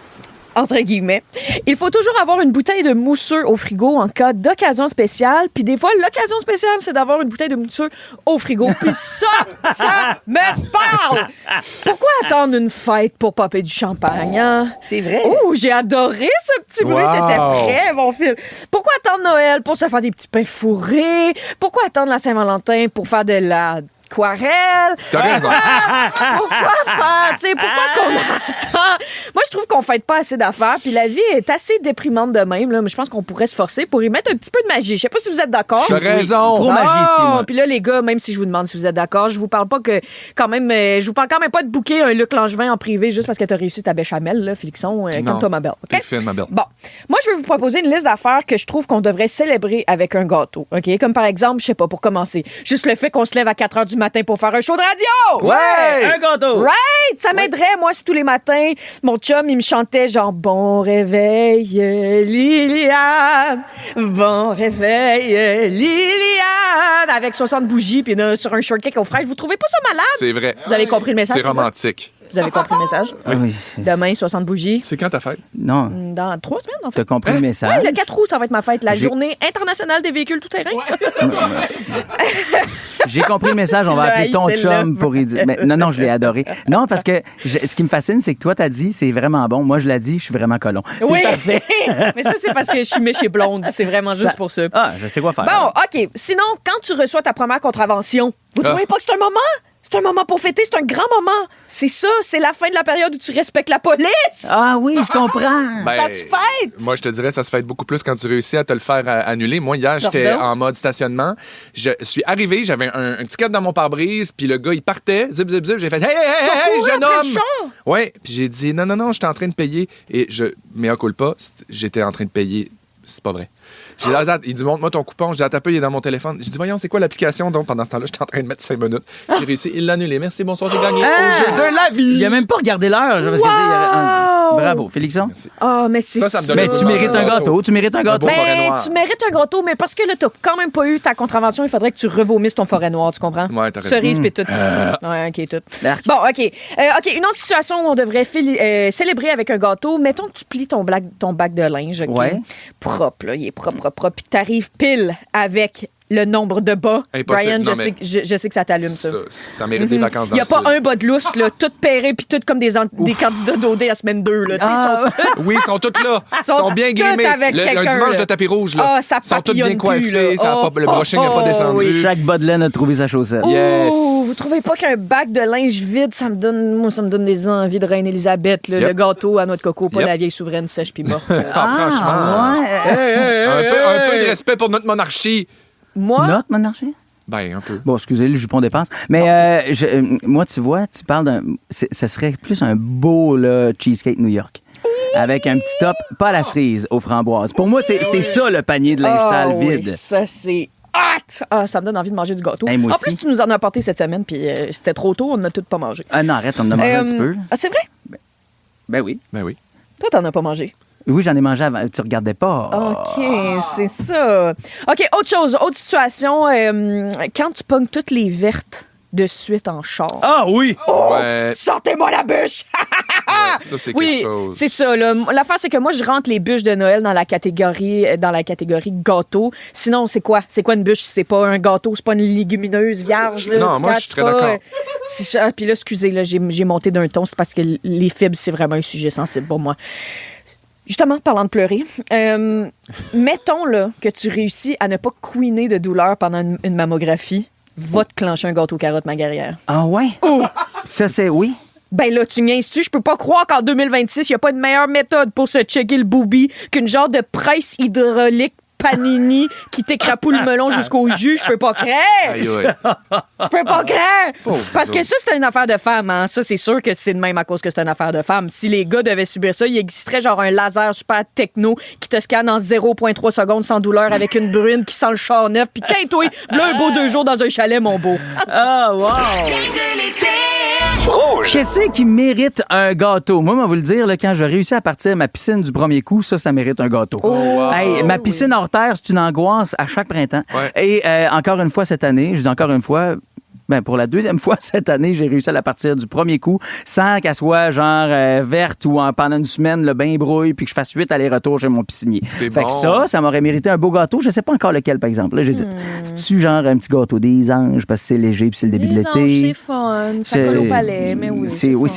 entre guillemets, il faut toujours avoir une bouteille de mousseux au frigo en cas d'occasion spéciale. Puis des fois, l'occasion spéciale, c'est d'avoir une bouteille de mousseux au frigo. Puis ça me parle! Pourquoi attendre une fête pour popper du champagne, hein? C'est vrai. Oh, j'ai adoré ce petit bruit. Wow. T'étais prêt, mon fils. Pourquoi attendre Noël pour se faire des petits pains fourrés? Pourquoi attendre la Saint-Valentin pour faire de la... aquarelle. T'as raison. Pourquoi faire? Tu sais, pourquoi qu'on attend? Moi, je trouve qu'on fête pas assez d'affaires, puis la vie est assez déprimante de même, là, mais je pense qu'on pourrait se forcer pour y mettre un petit peu de magie. Je sais pas si vous êtes d'accord. T'as raison. Pro magie ici, moi. Puis là, les gars, même si je vous demande si vous êtes d'accord, je vous parle pas que, quand même, je vous parle quand même pas de booker un Luc Langevin en privé juste parce que t'as réussi ta béchamel, là, Félixon, Non. comme Thomas Bell. T'es fine, ma belle. Bon, moi, je vais vous proposer une liste d'affaires que je trouve qu'on devrait célébrer avec un gâteau, OK? Comme par exemple, je sais pas, pour commencer, juste le fait qu'on se lève à 4 h du matin pour faire un show de radio! Ouais! Un gâteau! Right! Ça m'aiderait, moi, si tous les matins, mon chum, il me chantait genre « Bon réveil, Liliane! Bon réveil, Liliane! » avec 60 bougies puis sur un shortcake aux fraises. Vous trouvez pas ça malade? C'est vrai. Vous avez compris le message? C'est romantique. Vous avez compris le message? Ah oui. Demain, 60 bougies. C'est quand ta fête? Non. Dans 3 semaines, en fait. T'as compris le message? Oui, le 4 août, ça va être ma fête. La J'ai- journée internationale des véhicules tout-terrain. J'ai compris le message. On Tu va l'as appeler ton haï, celle-là. chum pour y dire. Mais non, je l'ai adoré. Non, parce que ce qui me fascine, c'est que toi, t'as dit, c'est vraiment bon. Moi, je l'ai dit, je suis vraiment colon. C'est Oui, parfait. mais ça, c'est parce que je suis méchée blonde. C'est vraiment juste pour ça. Ah, je sais quoi faire. Bon, OK. Sinon, quand tu reçois ta première contravention, vous trouvez pas que c'est un moment? C'est un moment pour fêter, c'est un grand moment. C'est ça, c'est la fin de la période où tu respectes la police. Ah oui, je comprends. Ça se fête. Moi, je te dirais, ça se fête beaucoup plus quand tu réussis à te le faire annuler. Moi, hier, j'étais Pardon? en mode stationnement. Je suis arrivé, j'avais un petit cadre dans mon pare-brise, puis le gars, il partait, zip, zip, zip. J'ai fait « Hey, hey, hey, hey, couru jeune après le homme! char? » Ouais, puis j'ai dit « Non, j'étais en train de payer. » Et mea culpa, j'étais en train de payer. C'est pas vrai. J'ai dit, attends, il dit, montre-moi ton coupon. J'ai dit, attends un peu, il est dans mon téléphone. J'ai dit, voyons, c'est quoi l'application? Donc, pendant ce temps-là, j'étais en train de mettre 5 minutes. J'ai réussi, il l'a annulé. Merci, bonsoir, j'ai gagné au jeu de la vie. Il a même pas regardé l'heure. Parce que, tu sais, il y avait un- Bravo, Félixon. Ah, mais c'est Ça me donne Mais le tu goût de mérites manger un gâteau. Tu mérites un gâteau. beau forêt Ben, noire. tu mérites un gâteau, mais parce que là, t'as quand même pas eu ta contravention, il faudrait que tu revomisses ton forêt noire, tu comprends? Ouais, t'as raison. Cerise pis tout. Ouais, OK, tout. Bon, OK. OK, une autre situation où on devrait célébrer avec un gâteau. Mettons que tu plies ton bac de linge, OK? Ouais. Propre, là, il est propre, puis que t'arrives pile avec le nombre de bas. Impossible. Brian, Non, mais je sais que ça t'allume, ça. Ça mérite des vacances dans Il n'y a le pas sud. un bas de lousse, là, tout pairé, puis tout comme des candidats d'OD à semaine 2. Là, Oui, ils sont tous là. Ils sont sont bien tous grimés. avec Un quelqu'un, dimanche là. de tapis rouge, là. Ah, ça Ils sont tous bien papillonne plus, coiffés. là. Le brushing n'est pas descendu. Chaque bas de laine a trouvé sa chaussette. Yes. Oh, vous trouvez pas qu'un bac de linge vide, ça me donne des envies de Reine-Élisabeth, là, Yep. le gâteau à noix de coco, pas Yep. la vieille souveraine sèche pis morte. Franchement. Un peu de respect pour notre monarchie. Moi? Notre monarchie? Ben, un peu. Bon, excusez, le jupon dépense. Mais moi, tu vois, tu parles d'un... Ce serait plus un beau là, cheesecake New York. Avec un petit top, pas à la cerise, aux framboises. Pour moi, c'est ça, le panier de linge sale vide. Oui, ça, c'est hot! Ah, ça me donne envie de manger du gâteau. Hey, moi en aussi. plus, tu nous en as apporté cette semaine, puis c'était trop tôt, on n'a tout pas mangé. Ah non, arrête, on en a mangé un petit peu. Ah, c'est vrai? Ben oui. Ben oui. Toi, t'en as pas mangé. Oui, j'en ai mangé avant. Tu regardais pas. OK, c'est ça. OK, autre chose, autre situation. Quand tu pognes toutes les vertes de suite en char. Ah oui! Ouais. Sortez-moi la bûche! Ça, c'est Oui, quelque chose. c'est ça. là. L'affaire, c'est que moi, je rentre les bûches de Noël dans la catégorie gâteau. Sinon, c'est quoi? C'est quoi une bûche? C'est pas un gâteau, c'est pas une légumineuse vierge. Là, Non, tu moi, je catches suis très pas, d'accord. c'est ça. Puis là, excusez, là, j'ai monté d'un ton. C'est parce que les fibres, c'est vraiment un sujet sensible pour moi. Justement, parlant de pleurer, mettons là, que tu réussis à ne pas couiner de douleur pendant une mammographie, va te clencher un gâteau carotte ma-guerrière. Ah ouais? Oh! Ça, c'est... Oui? Ben là, tu niaises-tu? Je peux pas croire qu'en 2026, il n'y a pas de meilleure méthode pour se checker le booby qu'une genre de presse hydraulique Panini qui t'écrapoue le melon jusqu'au jus. Je peux pas croire! Aïe, aïe. Je peux pas croire! Parce que ça, c'est une affaire de femme. Hein? Ça, c'est sûr que c'est de même à cause que c'est une affaire de femme. Si les gars devaient subir ça, il existerait genre un laser super techno qui te scanne en 0,3 secondes sans douleur avec une brune qui sent le char neuf. Puis quand toi, v'là un beau 2 jours dans un chalet, mon beau. Ah, wow! Rouge. Qu'est-ce qui mérite un gâteau? Moi, on va vous le dire, là, quand j'ai réussi à partir ma piscine du premier coup, ça mérite un gâteau. Hey, ma piscine hors terre, c'est une angoisse à chaque printemps. Ouais. Et encore une fois cette année, je dis encore une fois, pour la deuxième fois cette année, j'ai réussi à la partir du premier coup sans qu'elle soit genre verte ou pendant une semaine le bain brouille puis que je fasse 8 allers-retours chez mon piscinier. C'est Fait bon. que ça m'aurait mérité un beau gâteau. Je sais pas encore lequel, par exemple. Là, j'hésite. C'est-tu genre un petit gâteau des anges parce que c'est léger puis c'est le début de l'été? c'est fun. Ça colle au palais, mais oui.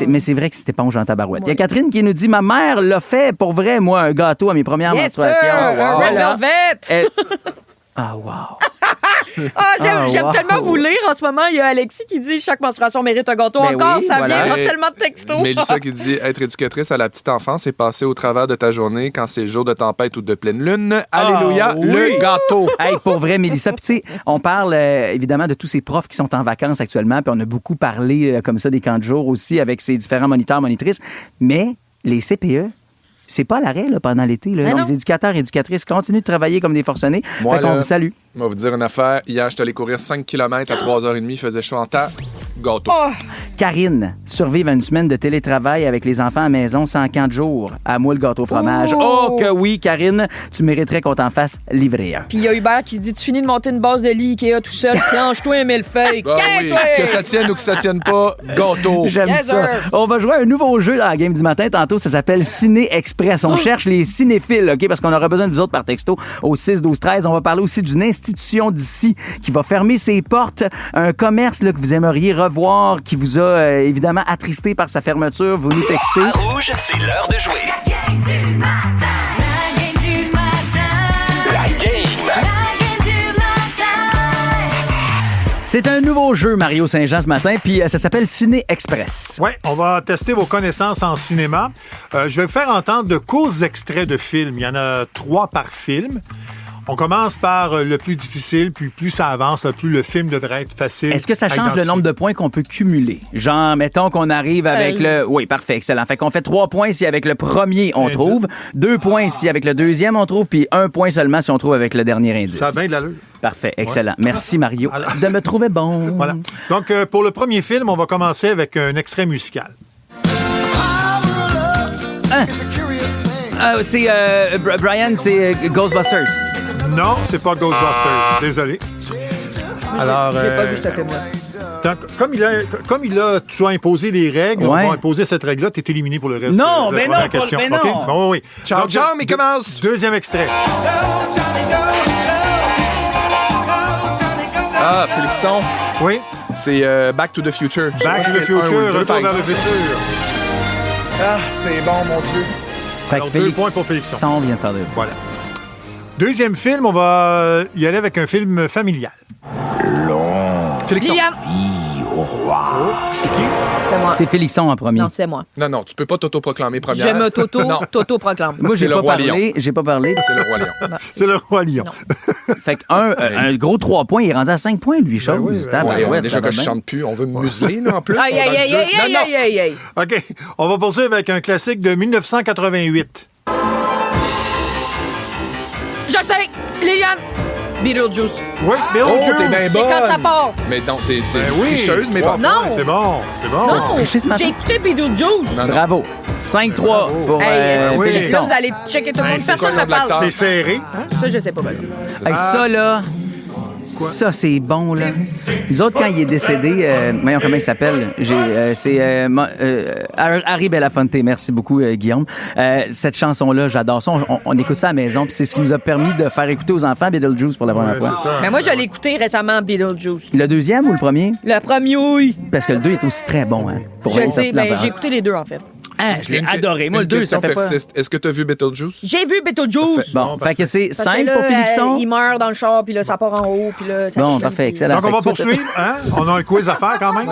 Mais c'est vrai que c'est éponge en tabarouette. Il y a Catherine qui nous dit, ma mère l'a fait pour vrai, moi, un gâteau à mes premières Yes, sir! menstruations. Un Red Voilà. Velvet! Ah, wow. J'aime wow. tellement vous lire en ce moment. Il y a Alexis qui dit chaque menstruation mérite un gâteau. Ben Encore, oui, ça voilà. vient Et tellement de textos. Mélissa qui dit être éducatrice à la petite enfance, c'est passer au travers de ta journée quand c'est le jour de tempête ou de pleine lune. Alléluia, oui. le gâteau. Hey, pour vrai, Mélissa. Puis, tu sais, on parle évidemment de tous ces profs qui sont en vacances actuellement. Puis, on a beaucoup parlé comme ça des camps de jour aussi avec ces différents moniteurs, monitrices. Mais les CPE, c'est pas à l'arrêt là, pendant l'été. Là. non. Les éducateurs et éducatrices continuent de travailler comme des forcenés. Moi, Fait qu'on là, vous salue. On va vous dire une affaire. Hier, je suis allé courir 5 km à 3h30. Il faisait chaud en temps. Gâteau. Oh, Karine, survivre à une semaine de télétravail avec les enfants à la maison sans camp de jour. À moi, le gâteau fromage. Oh! Oh que oui, Karine, tu mériterais qu'on t'en fasse livrer un. Puis il y a Hubert qui dit tu finis de monter une base de lit Ikea tout seul, planche-toi un millefeuille. Ben oui, Quinte-toi! que ça tienne ou que ça tienne pas, gâteau. J'aime Yes, ça. sir. On va jouer à un nouveau jeu dans la game du matin. Tantôt, ça s'appelle Ciné Express. On cherche les cinéphiles, OK? Parce qu'on aura besoin de vous autres par texto au 6 12 13. On va parler aussi d'une institution d'ici qui va fermer ses portes. Un commerce là, que vous aimeriez revoir, qui vous a évidemment attristé par sa fermeture. Vous nous textez. À Rouge, c'est l'heure de jouer. La game. C'est un nouveau jeu, Mario Saint-Jean, ce matin, puis ça s'appelle Ciné Express. Oui, on va tester vos connaissances en cinéma. Je vais vous faire entendre de courts extraits de films. Il y en a 3 par film. On commence par le plus difficile, puis plus ça avance, plus le film devrait être facile. Est-ce que ça à change le identifier. nombre de points qu'on peut cumuler? Genre, mettons qu'on arrive avec le... Oui, parfait, excellent. Fait qu'on fait 3 points si avec le premier, on Indice. trouve. 2 points si avec le deuxième, on trouve. Puis 1 point seulement si on trouve avec le dernier indice. Ça a bien de l'allure. Parfait, excellent. Merci, Mario, Alors- de me trouver bon. Voilà. Donc, pour le premier film, on va commencer avec un extrait musical. C'est Brian, c'est Ghostbusters. Non, c'est pas Ghostbusters. Désolé. Alors, J'ai pas vu ce film-là. donc, comme il a tu as imposé les règles, Ouais. on va imposer cette règle-là, tu es éliminé pour le reste Non, de la mais première non, question. mais non. OK? Bon, oui. Ciao, Donc, ciao, Mickey Mouse. Deuxième extrait. Ah, Félixon. Oui. C'est Back to the Future. Back to the C'est un ou Future, le deux, retour par vers le exemple. futur. Ah, c'est bon, mon Dieu. Fait Alors, que 2 points pour Félixon. Félixon vient de faire 2. Voilà. Deuxième film, on va y aller avec un film familial. Félixon. Liliane. C'est moi. C'est Félixon en premier. Non, c'est moi. Non, tu peux pas t'auto-proclamer première. Je me Non. t'auto-proclame. Moi, j'ai C'est le pas Roi parlé. J'ai pas parlé. C'est le Roi Lion. C'est le Roi Lion. Fait que un gros 3 points, il est rendu à 5 points, lui, chose. oui, ben Ouais, ouais, déjà ça va que je bien. chante plus, on veut me museler, là, en plus. Aïe, on est aïe, dans le aïe, jeu. aïe, aïe, Non, aïe, aïe, aïe. OK. On va poursuivre avec un classique de 1988. Je sais! Liliane! Beetlejuice. Oui, Oh, Beetlejuice. t'es bien C'est quand ça bonne. part. Mais non, t'es oui. tricheuse, mais bon. Non! C'est bon, c'est bon. Non! triché ce matin? J'ai écouté Beetlejuice. Non, non. Bravo. 5-3 pour Hey, oui. là, vous allez checker tout le monde. c'est Personne quoi ne le nom de parle. C'est serré. Ça, je sais pas. Ben. Hey, ça, là, ça, c'est bon, là. Nous autres, quand il est décédé, voyons comment il s'appelle. C'est Harry Belafonte. Merci beaucoup, Guillaume. Cette chanson-là, j'adore ça. On écoute ça à la maison, puis c'est ce qui nous a permis de faire écouter aux enfants Beetlejuice pour la première fois. C'est ça. Mais moi, je l'ai écouté récemment, Beetlejuice. Le deuxième ou le premier? Le premier, oui. Parce que le 2 est aussi très bon, hein. Pour Je aller sais, sortir de la mais parole. j'ai écouté les deux, en fait. Ah, je l'ai Une- adoré. Moi, le une 2, question ça fait pas... persiste. Est-ce que t'as vu Beetlejuice? J'ai vu Beetlejuice. Bon, fait que c'est Parce que 5 là, pour Félixon. il meurt dans le char, puis là, ça part en haut, puis là, ça Bon, chie, parfait, puis- excellent. Donc, on va Fait que toi, poursuivre. Hein? On a un quiz à faire quand même.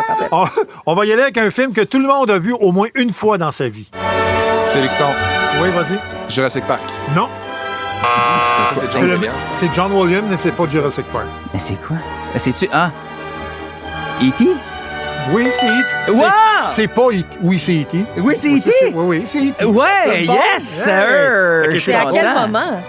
On va y aller avec un film que tout le monde a vu au moins une fois dans sa vie. Félixon. Oui, vas-y. Jurassic Park. Non. Ça, c'est John Williams. C'est John Williams et c'est pas Jurassic Park. Mais c'est quoi? C'est-tu... Ah! E.T.? Oui, c'est E.T. Wow! C'est pas E.T. Oui, c'est E.T. Oui, c'est E.T.? Oui, c'est E.T. Ouais, C'est bon. yes, sir! Ok, Je suis C'est à quel content. moment?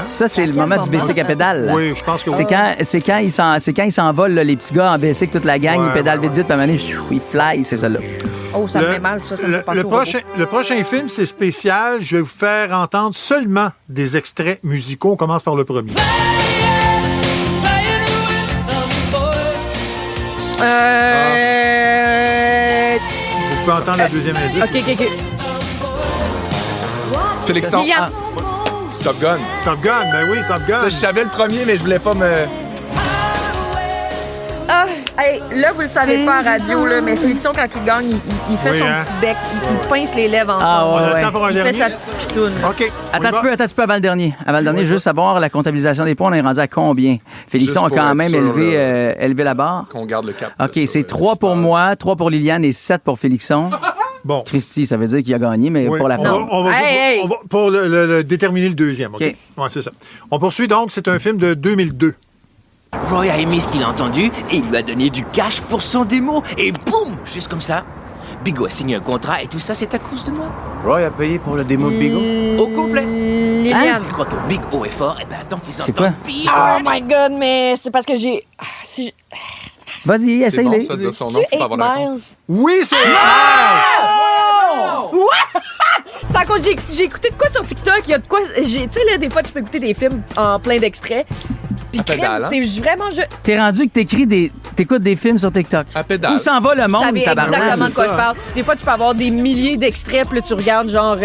Ça, c'est le quel moment du moment? bicycle à pédale. Oui, je pense que C'est quand ils s'envolent, là, les petits gars en bicycle, toute la gang, Ouais, ils pédalent ouais, vite, vite, puis à un moment donné, ils fly, c'est ça là. Oh, ça me fait mal, ça me fait penser au robot. Le prochain film, c'est spécial. Je vais vous faire entendre seulement des extraits musicaux. On commence par le premier. Vous pouvez entendre la deuxième indice. OK. Félixon. Liliane. Top Gun. Top Gun, ben oui, Top Gun. Ça, je savais le premier, mais je voulais pas me... Ah, hey, là, vous le savez pas à radio, là, mais Félixon, quand il gagne, il fait Oui, son hein? petit bec, il pince les lèvres Ah, ensemble. On a le ouais. temps pour un Il dernier. fait sa petite pitoune. OK. Attends un petit peu avant le dernier. Avant le dernier, juste savoir la comptabilisation des points, on est rendu à combien? Félixon Juste a pour quand être même sûr, élevé la barre. Qu'on garde le cap. OK, c'est 3 pour moi, 3 pour Liliane et 7 pour Félixon. Bon. Christy, ça veut dire qu'il a gagné, mais Oui, pour la forme. on va, Hey, hey. on va- pour le déterminer le deuxième. OK? OK. Ouais, c'est ça. On poursuit donc. C'est un film de 2002. Roy a aimé ce qu'il a entendu et il lui a donné du cash pour son démo. Et boum, juste comme ça, Bigot a signé un contrat et tout ça, c'est à cause de moi. Roy a payé pour le démo de Bigot? Au complet. Liliane. Quand ton Big O est fort, et ben tant qu'ils C'est quoi? entendent pire. Oh my God, mais c'est parce que j'ai... Vas-y, C'est bon, essaye-les. ça, de dire son Tu nom, faut pas avoir la réponse. Oui, c'est C'est à cause j'ai écouté de quoi sur TikTok, il y a de quoi... Tu sais, là, des fois, tu peux écouter des films en plein d'extraits. Puis À pédale, crème, hein? c'est vraiment... T'es rendu que t'écoutes des films sur TikTok. À pédale. Où s'en va le Vous monde, savez tabarnak? exactement de quoi c'est je ça. parle. Des fois, tu peux avoir des milliers d'extraits, puis là, tu regardes genre...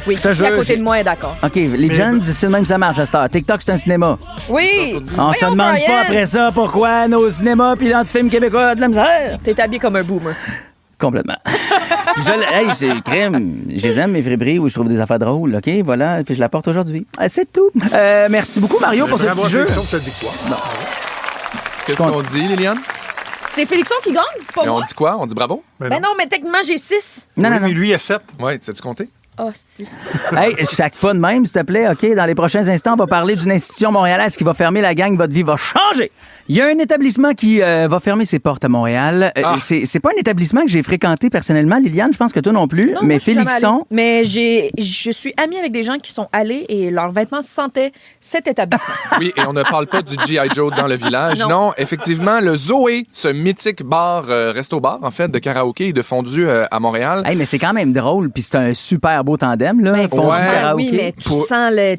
oui, te qui jure, à côté j'ai- de moi est d'accord. OK, les jeunes, c'est le même, ça marche à cette heure. TikTok, c'est un cinéma. Oui! On se Voyons, demande Brian. pas après ça pourquoi nos cinémas puis notre film québécois a de la misère. T'es habillé comme un boomer. Complètement. Hey, c'est crème. Je les aime, mes vraies où je trouve des affaires drôles, OK? Voilà, puis je la porte aujourd'hui. C'est tout. Merci beaucoup, Mario, pour ce Bravo à petit jeu. Félixon pour cette victoire. Qu'est-ce qu'on dit, Liliane? C'est Félixon qui gagne, c'est pas Mais on moi. dit quoi? On dit bravo? Ben non, mais techniquement, j'ai 6. Non, non, non. Mais lui, il a 7. Ouais, sais-tu compter? Oh, c'est... Hey, sac pas de même, s'il te plaît, OK? Dans les prochains instants, on va parler d'une institution montréalaise qui va fermer la gang. Votre vie va changer. Il y a un établissement qui va fermer ses portes à Montréal. C'est pas un établissement que j'ai fréquenté personnellement, Liliane, je pense que toi non plus. Non, mais moi, je suis jamais Félixon... allée. Mais je suis amie avec des gens qui sont allés et leurs vêtements sentaient cet établissement. Oui, et on ne parle pas du G.I. Joe dans le village. Non. Non, effectivement, le Zoé, ce mythique bar, resto-bar, en fait, de karaoké et de fondue à Montréal. Hey, mais c'est quand même drôle, puis c'est un super super beau tandem, là. Ben, fondu ouais. karaoké. Oui, mais tu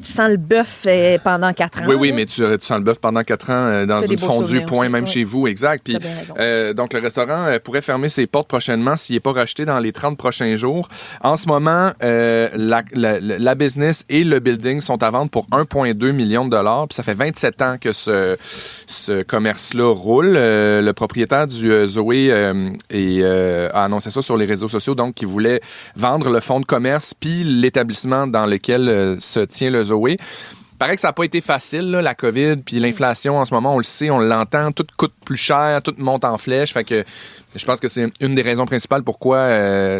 sens le bœuf pendant 4 ans. Oui, là. mais tu sens le bœuf pendant 4 ans dans T'as des une beaux fondue, souvenirs point, aussi, même ouais. chez vous, exact. Puis, T'as bien raison. donc, le restaurant pourrait fermer ses portes prochainement s'il n'est pas racheté dans les 30 prochains jours. En ce moment, la business et le building sont à vendre pour 1,2 million de dollars. Puis ça fait 27 ans que ce commerce-là roule. Le propriétaire du Zoé a annoncé ça sur les réseaux sociaux, donc il voulait vendre le fonds de commerce puis l'établissement dans lequel se tient le Zoé. Paraît que ça n'a pas été facile, là, la COVID, puis l'inflation en ce moment, on le sait, on l'entend, tout coûte plus cher, tout monte en flèche. Fait que je pense que c'est une des raisons principales pourquoi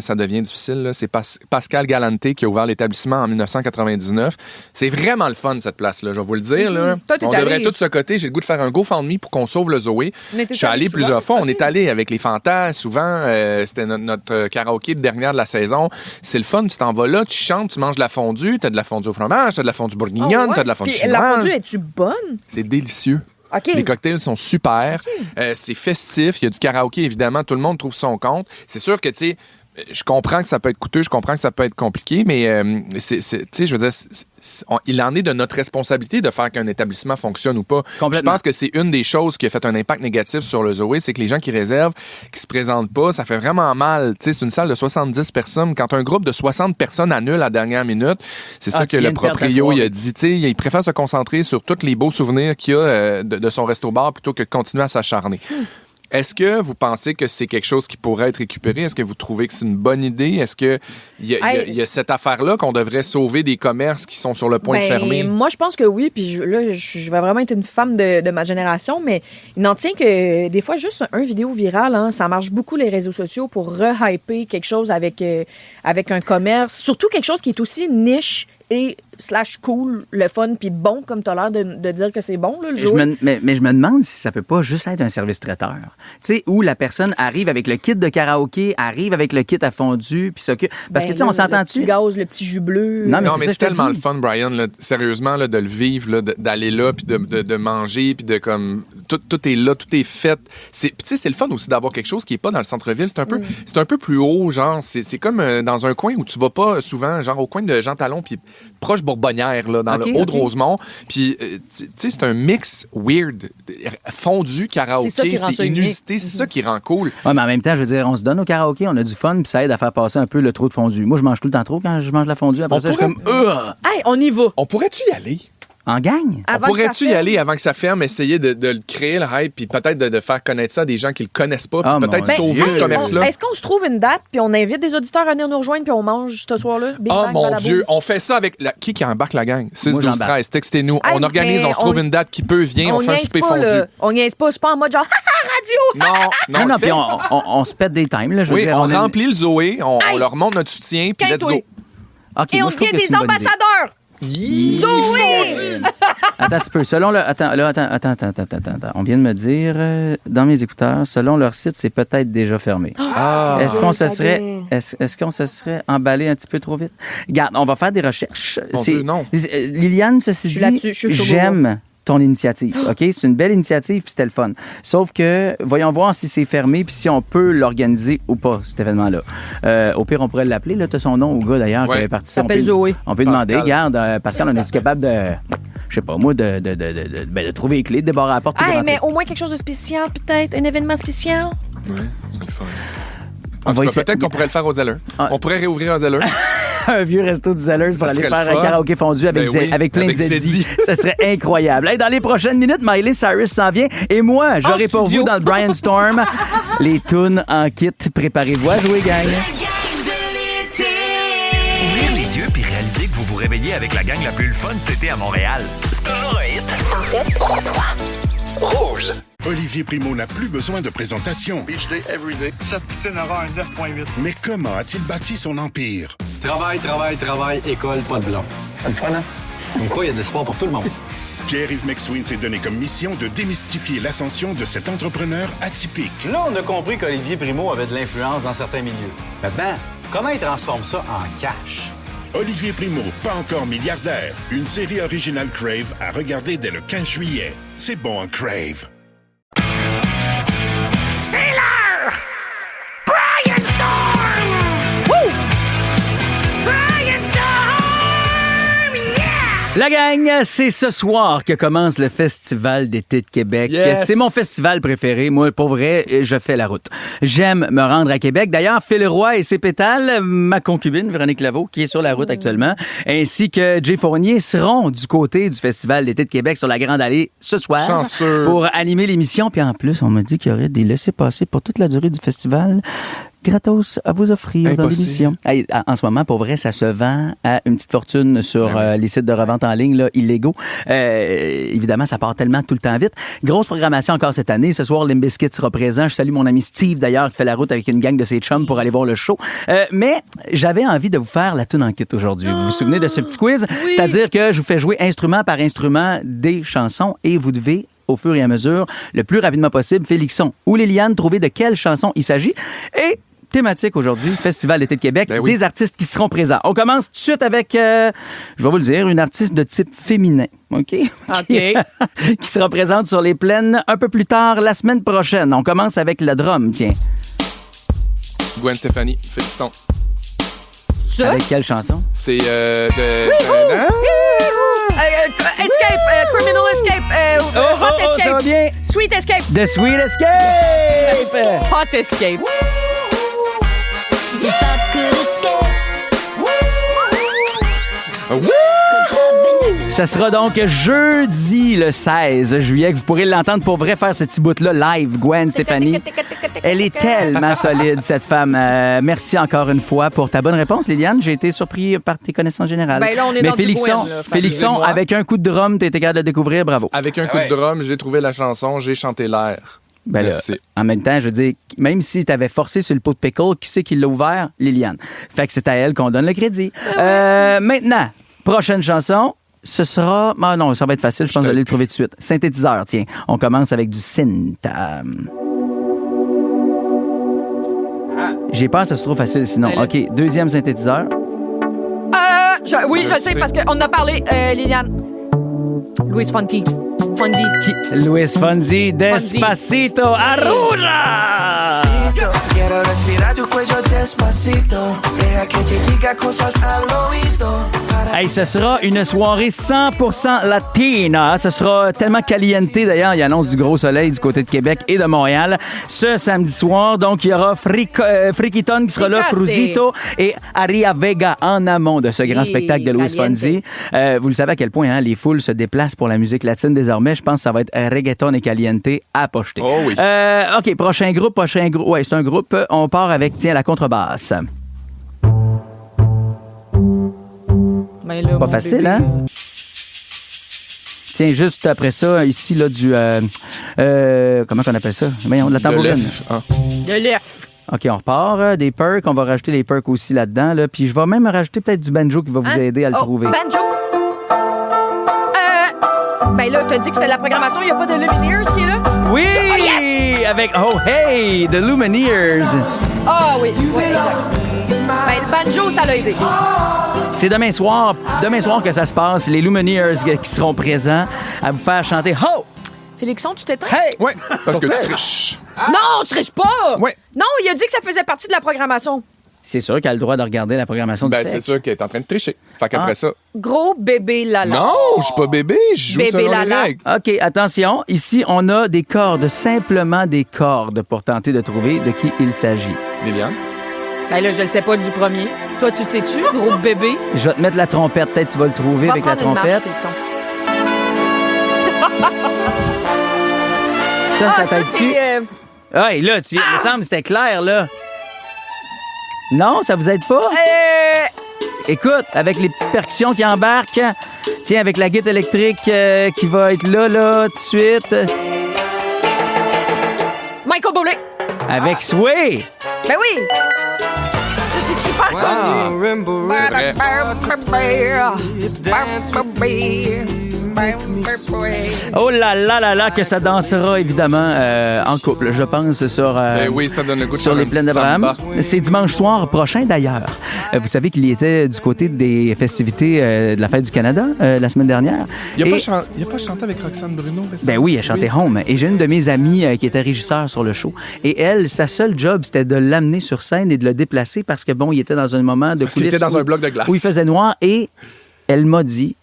ça devient difficile. Là. C'est Pascal Galanté qui a ouvert l'établissement en 1999. C'est vraiment le fun, cette place-là, je vais vous le dire. Là. Toi, t'es On allé. devrait tous se coter. J'ai le goût de faire un GoFundMe pour qu'on sauve le Zoé. Mais t'es Je suis allé allé plusieurs souvent? fois. On est allé avec les Fantas, souvent. C'était notre karaoké de dernière de la saison. C'est le fun. Tu t'en vas là, tu chantes, tu manges de la fondue. Tu as de la fondue au fromage, tu as de la fondue bourguignonne, Ah ouais? tu as de la fondue Puis chinoise. la fondue, es-tu bonne? C'est délicieux. OK. Les cocktails sont super. C'est festif. Il y a du karaoké, évidemment. Tout le monde trouve son compte. C'est sûr que, tu sais, je comprends que ça peut être coûteux, je comprends que ça peut être compliqué, mais tu sais, je veux dire, il en est de notre responsabilité de faire qu'un établissement fonctionne ou pas. Je pense que c'est une des choses qui a fait un impact négatif sur le Zoé, c'est que les gens qui réservent, qui se présentent pas, ça fait vraiment mal. Tu sais, c'est une salle de 70 personnes. Quand un groupe de 60 personnes annule à la dernière minute, c'est ça que le proprio il a dit. Tu sais, il préfère se concentrer sur tous les beaux souvenirs qu'il y a de son resto-bar plutôt que de continuer à s'acharner. Est-ce que vous pensez que c'est quelque chose qui pourrait être récupéré? Est-ce que vous trouvez que c'est une bonne idée? Est-ce qu'il y a cette affaire-là qu'on devrait sauver des commerces qui sont sur le point de fermer? Moi, je pense que oui. Puis là, je vais vraiment être une femme de ma génération, mais il n'en tient que des fois, juste un vidéo virale, hein, ça marche beaucoup les réseaux sociaux pour re-hyper quelque chose avec un commerce. Surtout quelque chose qui est aussi niche et /cool, le fun, puis bon, comme tu as l'air de dire que c'est bon, là, le Zoé. Mais je me demande si ça peut pas juste être un service traiteur. Tu sais, où la personne arrive avec le kit de karaoké, arrive avec le kit à fondue, puis s'occupe. Parce que, tu sais, on s'entend-tu? Le petit gaz, le petit jus bleu. Non, mais c'est tellement le fun, Brian, là, sérieusement, là, de le vivre, là, d'aller là, puis de manger, puis de comme. Tout est là, tout est fait. Puis, tu sais, c'est le fun aussi d'avoir quelque chose qui est pas dans le centre-ville. C'est un peu plus haut, genre. C'est comme dans un coin où tu vas pas souvent, genre au coin de Jean Talon, puis proche Bourbonnière, là, dans le haut de Rosemont. Puis, tu sais, c'est un mix weird, fondu, karaoké, c'est inusité, c'est ça qui rend cool. Oui, mais en même temps, je veux dire, on se donne au karaoké, on a du fun, puis ça aide à faire passer un peu le trop de fondu. Moi, je mange tout le temps trop quand je mange la fondue. Après ça, je suis comme... Hey, on y va. On pourrait-tu y aller? En gang? On pourrait-tu y aller avant que ça ferme, essayer de le créer, le hype, puis peut-être de faire connaître ça à des gens qui le connaissent pas, puis peut-être sauver ce commerce-là? Est-ce qu'on se trouve une date, puis on invite des auditeurs à venir nous rejoindre, puis on mange ce soir-là? Big Oh bang, mon balabou. Dieu, on fait ça avec... Qui embarque la gang? 6-12-13, textez-nous. Hey, On organise, on se trouve une date qui peut, on fait un souper fondu. On niaise pas, c'est pas en mode genre radio! Non, puis on se pète des times, là, je veux oui, dire. on remplit le Zoé, on leur montre notre soutien, puis let's go. Okay, et moi, on je trouve devient que c'est des une bonne idée. ambassadeurs! Zoé! Attends un petit peu. Selon le... Attends. On vient de me dire, dans mes écouteurs, selon leur site, c'est peut-être déjà fermé. Est-ce qu'on se serait emballé un petit peu trop vite? Regarde, on va faire des recherches. Non. Liliane, ceci Je suis là-dessus, dit, je suis chaud j'aime ton initiative, OK? C'est une belle initiative, puis c'était le fun. Sauf que, voyons voir si c'est fermé, puis si on peut l'organiser ou pas, cet événement-là. Au pire, on pourrait l'appeler, là, tu as son nom au gars, d'ailleurs, qui avait participé. Il s'appelle Zoé. On peut demander, regarde, Pascal, on est-tu capable de... Je sais pas, moi, de trouver les clés, de débarrer à la porte. Hey, mais au moins quelque chose de spécial, peut-être? Un événement spécial? Oui, c'est le fun. Peut-être qu'on pourrait le faire aux Zellers. On pourrait réouvrir aux Zellers. Un vieux resto du Zellers pour Ça aller serait faire le un fun. karaoké fondu avec, avec plein avec de Zeddy. Zeddy. Ça serait incroyable. Hey, dans les prochaines minutes, Miley Cyrus s'en vient. Et moi, j'aurai pour vous dans le Brian Storm les tunes en kit. Préparez-vous à jouer, gang. Ouvrir les yeux puis réaliser que vous vous réveillez avec la gang la plus fun cet été à Montréal. C'est toujours un hit. En fait, 3. Rouge. Olivier Primo n'a plus besoin de présentation. Beach day, every day. Sa poutine aura un 9.8. Mais comment a-t-il bâti son empire? Travail, école, pas de blanc. C'est le fun, hein? Comme quoi, il y a de l'espoir pour tout le monde. Pierre-Yves McSween s'est donné comme mission de démystifier l'ascension de cet entrepreneur atypique. Là, on a compris qu'Olivier Primo avait de l'influence dans certains milieux. Maintenant, comment il transforme ça en cash? Olivier Primo, pas encore milliardaire. Une série originale Crave à regarder dès le 15 juillet. C'est bon en Crave. C'est l'heure! Brian Storm! Woo! Brian La gang, c'est ce soir que commence le Festival d'été de Québec. Yes. C'est mon festival préféré. Moi, pour vrai, je fais la route. J'aime me rendre à Québec. D'ailleurs, Phil Roy et ses pétales, ma concubine, Véronique Laveau, qui est sur la route actuellement, ainsi que Jay Fournier seront du côté du Festival d'été de Québec sur la Grande Allée ce soir. Chanceux. Pour animer l'émission. Puis en plus, on m'a dit qu'il y aurait des laissez-passer pour toute la durée du festival. Gratos à vous offrir dans l'émission. Hey, en ce moment, pour vrai, ça se vend à une petite fortune sur les sites de revente en ligne là, illégaux. Évidemment, ça part tellement tout le temps vite. Grosse programmation encore cette année. Ce soir, Limp Bizkit sera présent. Je salue mon ami Steve, d'ailleurs, qui fait la route avec une gang de ses chums pour aller voir le show. Mais j'avais envie de vous faire la toune en kit aujourd'hui. Vous vous souvenez de ce petit quiz? Oui. C'est-à-dire que je vous fais jouer instrument par instrument des chansons et vous devez au fur et à mesure, le plus rapidement possible, Félixon ou Liliane, trouver de quelle chanson il s'agit. Et thématique aujourd'hui, Festival d'été de Québec, des artistes qui seront présents. On commence tout de suite avec, je vais vous le dire, une artiste de type féminin, OK? Qui sera présente sur les plaines un peu plus tard la semaine prochaine. On commence avec le drum, tiens. Gwen Stefani, Félixon. Ça? Avec quelle chanson? C'est Escape, Criminal Escape, Hot Escape. Ça va bien. Sweet Escape. The Sweet Escape. Hot Escape. Ça sera donc jeudi le 16 juillet que vous pourrez l'entendre pour vrai faire ce petit bout-là live, Gwen Stefani. Elle est tellement solide, cette femme. Merci encore une fois pour ta bonne réponse, Liliane. J'ai été surpris par tes connaissances générales. Ben là, on est mais dans Félixon, Félixon, avec un coup de drum, t'as été capable de découvrir, bravo. Avec un coup de drum, j'ai trouvé la chanson, j'ai chanté l'air. Ben là, en même temps, je veux dire, même si tu avais forcé sur le pot de pickle, qui c'est qui l'a ouvert? Liliane. Fait que c'est à elle qu'on donne le crédit. Maintenant, prochaine chanson, ce sera... Ah non, ça va être facile, je pense que vous allez le trouver tout de suite. Synthétiseur, tiens. On commence avec du synth. J'ai peur que ça se trouve facile sinon. OK, deuxième synthétiseur. Oui, je sais, parce qu'on en a parlé, Liliane. Luis Fonsi. Luis Fonsi, Despacito, Aruda! Quiero respirar tu cuello despacito. Deja que te diga cosas al oído. Hey, ce sera une soirée 100% latina. Ce sera tellement caliente. D'ailleurs, il annonce du gros soleil du côté de Québec et de Montréal ce samedi soir. Donc, il y aura Friquiton qui sera là, Cruzito et Aria Vega en amont de ce grand spectacle de Luis Fonsi. Vous le savez à quel point hein, les foules se déplacent pour la musique latine désormais. Je pense que ça va être reggaeton et caliente à pocheter. Oh oui. OK, prochain groupe. Ouais, c'est un groupe. On part avec, tiens, la contrebasse. Ben là, pas facile, bébé. Hein? Tiens, juste après ça, ici, là, du... comment on appelle ça? Voyons, de la tambourine. De l'œuf. OK, on repart. Des perks. On va rajouter les perks aussi là-dedans. Là. Puis je vais même rajouter peut-être du banjo qui va vous aider à le trouver. Banjo? Ben là, t'as dit que c'est la programmation. Il n'y a pas de Lumineers qui est là? Oui! Oh, yes! Avec Oh Hey, The Lumineers. Ah oui, exact. Ben, le banjo, ça l'a aidé. C'est demain soir que ça se passe. Les Lumineers qui seront présents à vous faire chanter Ho! Félixon, tu t'éteins? Hey! Ouais, parce que tu triches. Non, je triche pas! Ouais. Non, il a dit que ça faisait partie de la programmation. C'est sûr qu'elle a le droit de regarder la programmation du c'est sûr qu'elle est en train de tricher. Fait qu'après ça... Gros bébé lala. Non, je suis pas bébé, je joue selon les règles. OK, attention. Ici, on a des cordes, simplement des cordes pour tenter de trouver de qui il s'agit. Liliane? Ben là, je le sais pas du premier. Toi, tu sais-tu, gros bébé? Je vais te mettre la trompette. Peut-être tu vas le trouver avec la trompette. Ça t'aide-tu? Ah, et là, il me semble que c'était clair, là. Non, ça vous aide pas? Écoute, avec les petites percussions qui embarquent, tiens, avec la guitare électrique qui va être là, tout de suite. Michael Bublé. Avec Sway. Ben oui. Ça, c'est super Oh là là là là, que ça dansera évidemment en couple, je pense, sur, oui, ça donne le goût sur les plaines d'Abraham. C'est dimanche soir prochain d'ailleurs. Vous savez qu'il était du côté des festivités de la Fête du Canada la semaine dernière. Il n'a pas chanté avec Roxane Bruno récemment? Ben oui, elle chantait Home. Et j'ai une de mes amies qui était régisseur sur le show. Et elle, sa seule job, c'était de l'amener sur scène et de le déplacer parce que, bon, il était dans un moment de coulisses. Il était dans un bloc de glace. Où il faisait noir. Et elle m'a dit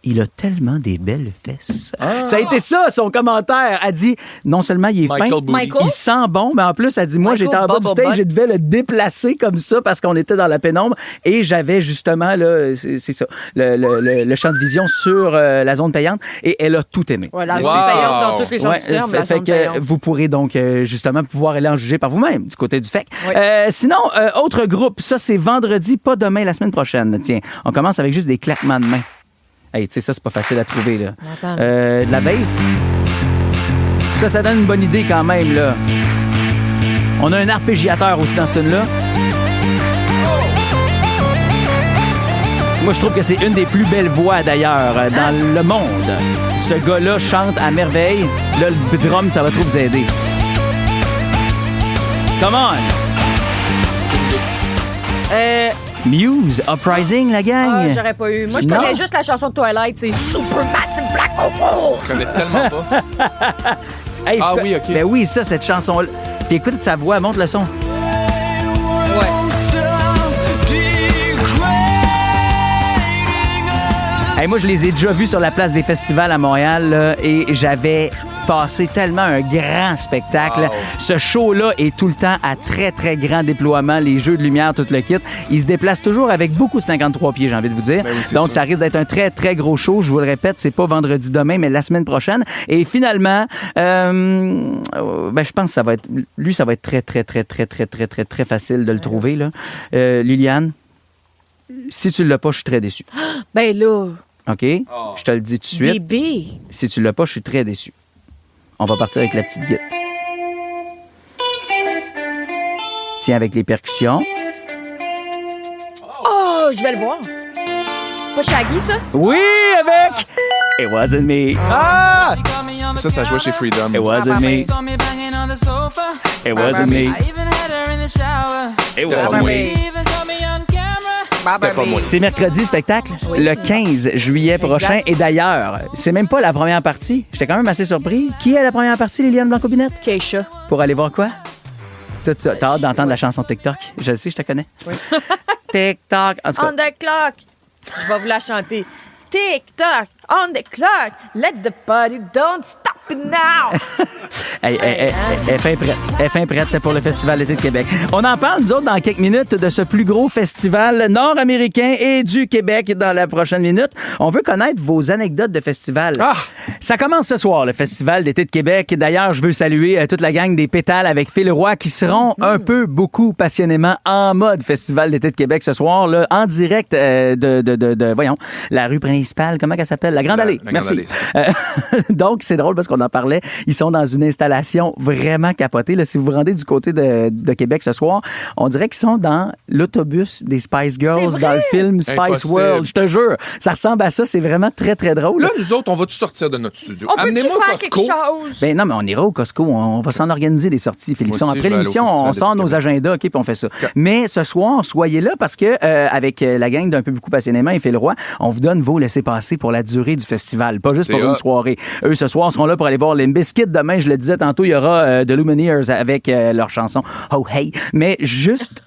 il a tellement des belles fesses. Ça a été ça, son commentaire. Elle dit, non seulement il est Michael fin, Booty. il sent bon, mais en plus, elle dit, moi, j'étais en bas du stage, je devais le déplacer comme ça parce qu'on était dans la pénombre et j'avais justement, là, c'est ça, le champ de vision sur la zone payante et elle a tout aimé. Ouais, la zone payante dans tous les sens du terme, la zone payante. Vous pourrez donc justement pouvoir aller en juger par vous-même du côté du FEC. Oui. Sinon, autre groupe, ça, c'est vendredi, pas demain, la semaine prochaine. Tiens, on commence avec juste des claquements de mains. Hey, tu sais, ça, c'est pas facile à trouver, là. De la bass. Ça donne une bonne idée quand même, là. On a un arpégiateur aussi dans ce tune-là. Moi, je trouve que c'est une des plus belles voix, d'ailleurs, dans le monde. Ce gars-là chante à merveille. Là, le drum, ça va trop vous aider. Come on! Muse, Uprising, la gang. Ah, j'aurais pas eu. Moi, je connais juste la chanson de Twilight, c'est Supermassive Black Hole. Je connais tellement pas. Hey, oui, OK. Ben oui, ça, cette chanson-là. Puis écoute sa voix, monte le son. Hey, moi, je les ai déjà vus sur la place des festivals à Montréal là, et j'avais passé tellement un grand spectacle. Wow. Ce show-là est tout le temps à très, très grand déploiement. Les jeux de lumière, tout le kit. Ils se déplacent toujours avec beaucoup de 53 pieds, j'ai envie de vous dire. Ben oui, donc, ça risque d'être un très, très gros show. Je vous le répète, c'est pas vendredi demain, mais la semaine prochaine. Et finalement, je pense que ça va être... Lui, ça va être très, très, très, très, très, très, très, très facile de le trouver. Là. Liliane, si tu l'as pas, je suis très déçu. Ben là... OK? Je te le dis tout de suite. Bébé! Si tu l'as pas, je suis très déçu. On va partir avec la petite guitare. Tiens, avec les percussions. Oh, je vais le voir. Pas Shaggy, ça? Oui, avec... It wasn't me. Ah! Ça jouait chez Freedom. It wasn't me. It wasn't me. It wasn't me. C'est mercredi, spectacle, le 15 juillet prochain. Exact. Et d'ailleurs, c'est même pas la première partie. J'étais quand même assez surpris. Qui est la première partie, Liliane Blanco-Binette? Keisha. Pour aller voir quoi? T'as hâte d'entendre la chanson TikTok. Je le sais, je te connais. Oui. TikTok. En tout cas. On the clock. Je vais vous la chanter. TikTok, on the clock. Let the party don't stop it now. Elle est fin prête. Elle est fin prête pour le Festival d'été de Québec. On en parle, nous autres, dans quelques minutes de ce plus gros festival nord-américain et du Québec dans la prochaine minute. On veut connaître vos anecdotes de festival. Ça commence ce soir, le Festival d'été de Québec. D'ailleurs, je veux saluer toute la gang des Pétales avec Phil Roy qui seront beaucoup passionnément en mode Festival d'été de Québec ce soir, là, en direct voyons, la rue principale, comment elle s'appelle? La Grande Allée. La Merci. Grande Allée. Donc, c'est drôle parce qu'on en parlait. Ils sont dans une installation vraiment capotée. Là, si vous vous rendez du côté de Québec ce soir, on dirait qu'ils sont dans l'autobus des Spice Girls dans le film Spice Impossible. World. Je te jure, ça ressemble à ça. C'est vraiment très, très drôle. Là, nous autres, on va-tu sortir de notre studio? On peut-tu Amenez-moi faire Costco. quelque chose? Ben non, mais on ira au Costco. On va s'en organiser des sorties, Félixon. Moi aussi, Après je vais aller l'émission, au Festival on sort d'été nos agendas, OK, puis on fait ça. Mais ce soir, soyez là parce que avec la gang d'un peu beaucoup passionnément et Phil Roy, on vous donne vos laissez-passer pour la durée du festival, pas juste C'est pour une hot. soirée. Eux, ce soir, seront là pour aller voir Limp Bizkit. Demain, je le disais tantôt, il y aura The Lumineers avec leur chanson Oh Hey. Mais juste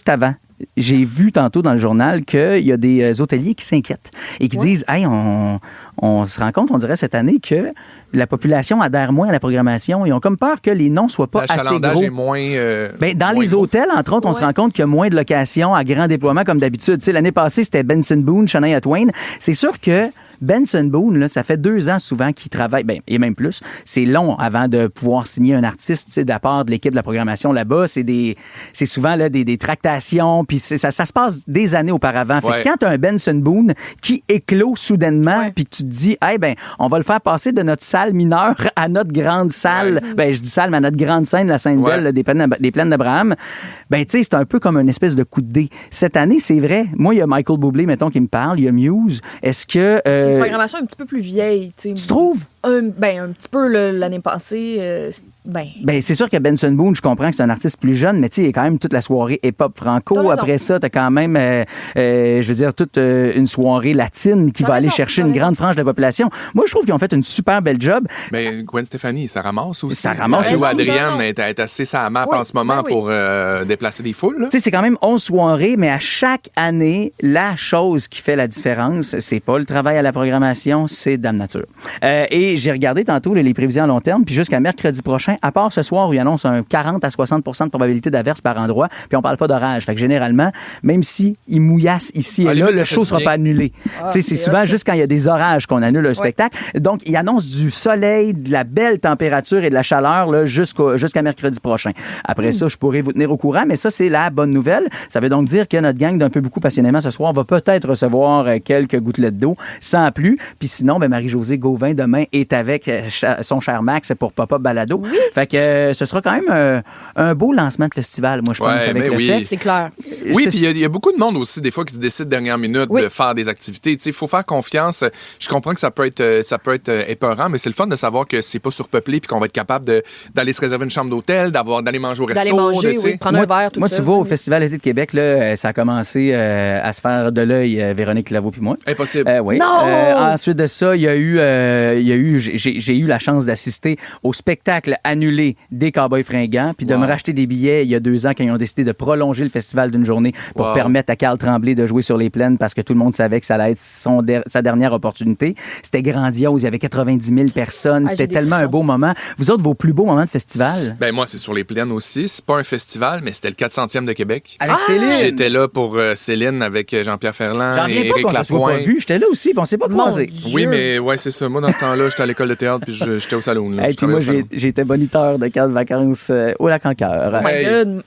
avant, j'ai vu tantôt dans le journal qu'il y a des hôteliers qui s'inquiètent et qui disent hey, on se rend compte, on dirait cette année, que la population adhère moins à la programmation. Ils ont comme peur que les noms soient pas assez L'achalandage gros. est moins... Dans moins les gros. hôtels, entre autres, on se rend compte qu'il y a moins de locations à grand déploiement comme d'habitude. Tu sais, l'année passée, c'était Benson Boone, Shania Twain. C'est sûr que Benson Boone, là, ça fait 2 ans souvent qu'il travaille, et même plus. C'est long avant de pouvoir signer un artiste, tu sais, de la part de l'équipe de la programmation là-bas. C'est souvent là, des tractations, puis ça se passe des années auparavant. Fait que quand tu as un Benson Boone qui éclot soudainement, puis que tu te dis, on va le faire passer de notre salle mineure à notre grande salle, je dis salle, mais à notre grande scène, la Sainte-Belle, là, des Plaines d'Abraham, tu sais, c'est un peu comme une espèce de coup de dé. Cette année, c'est vrai. Moi, il y a Michael Bublé, mettons, qui me parle, il y a Muse. Est-ce que... C'est une programmation un petit peu plus vieille. Tu trouves? Un petit peu l'année passée. Ben, c'est sûr que Benson Boone, je comprends que c'est un artiste plus jeune, mais tu sais, il y a quand même toute la soirée hip-hop franco. Après ça, t'as quand même, je veux dire, toute une soirée latine qui va aller chercher une grande frange de la population. Moi, je trouve qu'ils ont fait une super belle job. Mais Gwen Stefani, ça ramasse aussi. Ça ramasse aussi. Adrienne est assez sa map en ce moment pour déplacer des foules. Tu sais, c'est quand même 11 soirées, mais à chaque année, la chose qui fait la différence, c'est pas le travail à la programmation, c'est Dame Nature. Et j'ai regardé tantôt les prévisions à long terme, puis jusqu'à mercredi prochain, à part ce soir où il annonce un 40 à 60 % de probabilité d'averse par endroit, puis on parle pas d'orage. Fait que généralement, même si il mouillasse ici et là, le show sera pas annulé. Tu sais, c'est souvent juste quand il y a des orages qu'on annule un spectacle. Donc, il annonce du soleil, de la belle température et de la chaleur là, jusqu'à mercredi prochain. Après ça, je pourrais vous tenir au courant, mais ça, c'est la bonne nouvelle. Ça veut donc dire que notre gang d'un peu beaucoup passionnément ce soir va peut-être recevoir quelques gouttelettes d'eau sans plus. Puis sinon, ben Marie-Josée Gauvin demain est avec son cher Max pour Pop-Up Balado. Fait que ce sera quand même un beau lancement de festival, moi, je pense, avec le fait. C'est clair. Oui, puis il y a beaucoup de monde aussi, des fois, qui se décide dernière minute de faire des activités. Il faut faire confiance. Je comprends que ça peut être épeurant, mais c'est le fun de savoir que c'est pas surpeuplé puis qu'on va être capable d'aller se réserver une chambre d'hôtel, d'aller manger au resto. D'aller manger, prendre un verre, tout ça. Moi, tu vois, au Festival Été de Québec, là, ça a commencé à se faire de l'œil, Véronique Laveau puis moi. Impossible. Oui. Non! Ensuite de ça, j'ai eu la chance d'assister au spectacle annulé des Cowboys fringants, puis de me racheter des billets il y a 2 ans quand ils ont décidé de prolonger le festival d'une journée pour permettre à Carl Tremblay de jouer sur les plaines parce que tout le monde savait que ça allait être sa dernière opportunité. C'était grandiose. Il y avait 90 000 personnes. C'était tellement un beau moment. Vous autres, vos plus beaux moments de festival? Ben moi, c'est sur les plaines aussi. C'est pas un festival, mais c'était le 400e de Québec. Avec Céline? J'étais là pour Céline avec Jean-Pierre Ferland et Éric Lapointe. J'en reviens pas vu. J'étais là aussi, puis on s'est pas croisés. Oui, mais c'est ça. Moi, dans ce temps-là, j'étais à l'école de théâtre puis j'étais au salon. Et puis moi, j'étais moniteur de camp de vacances au Lac-en-Cœur. Oh my God.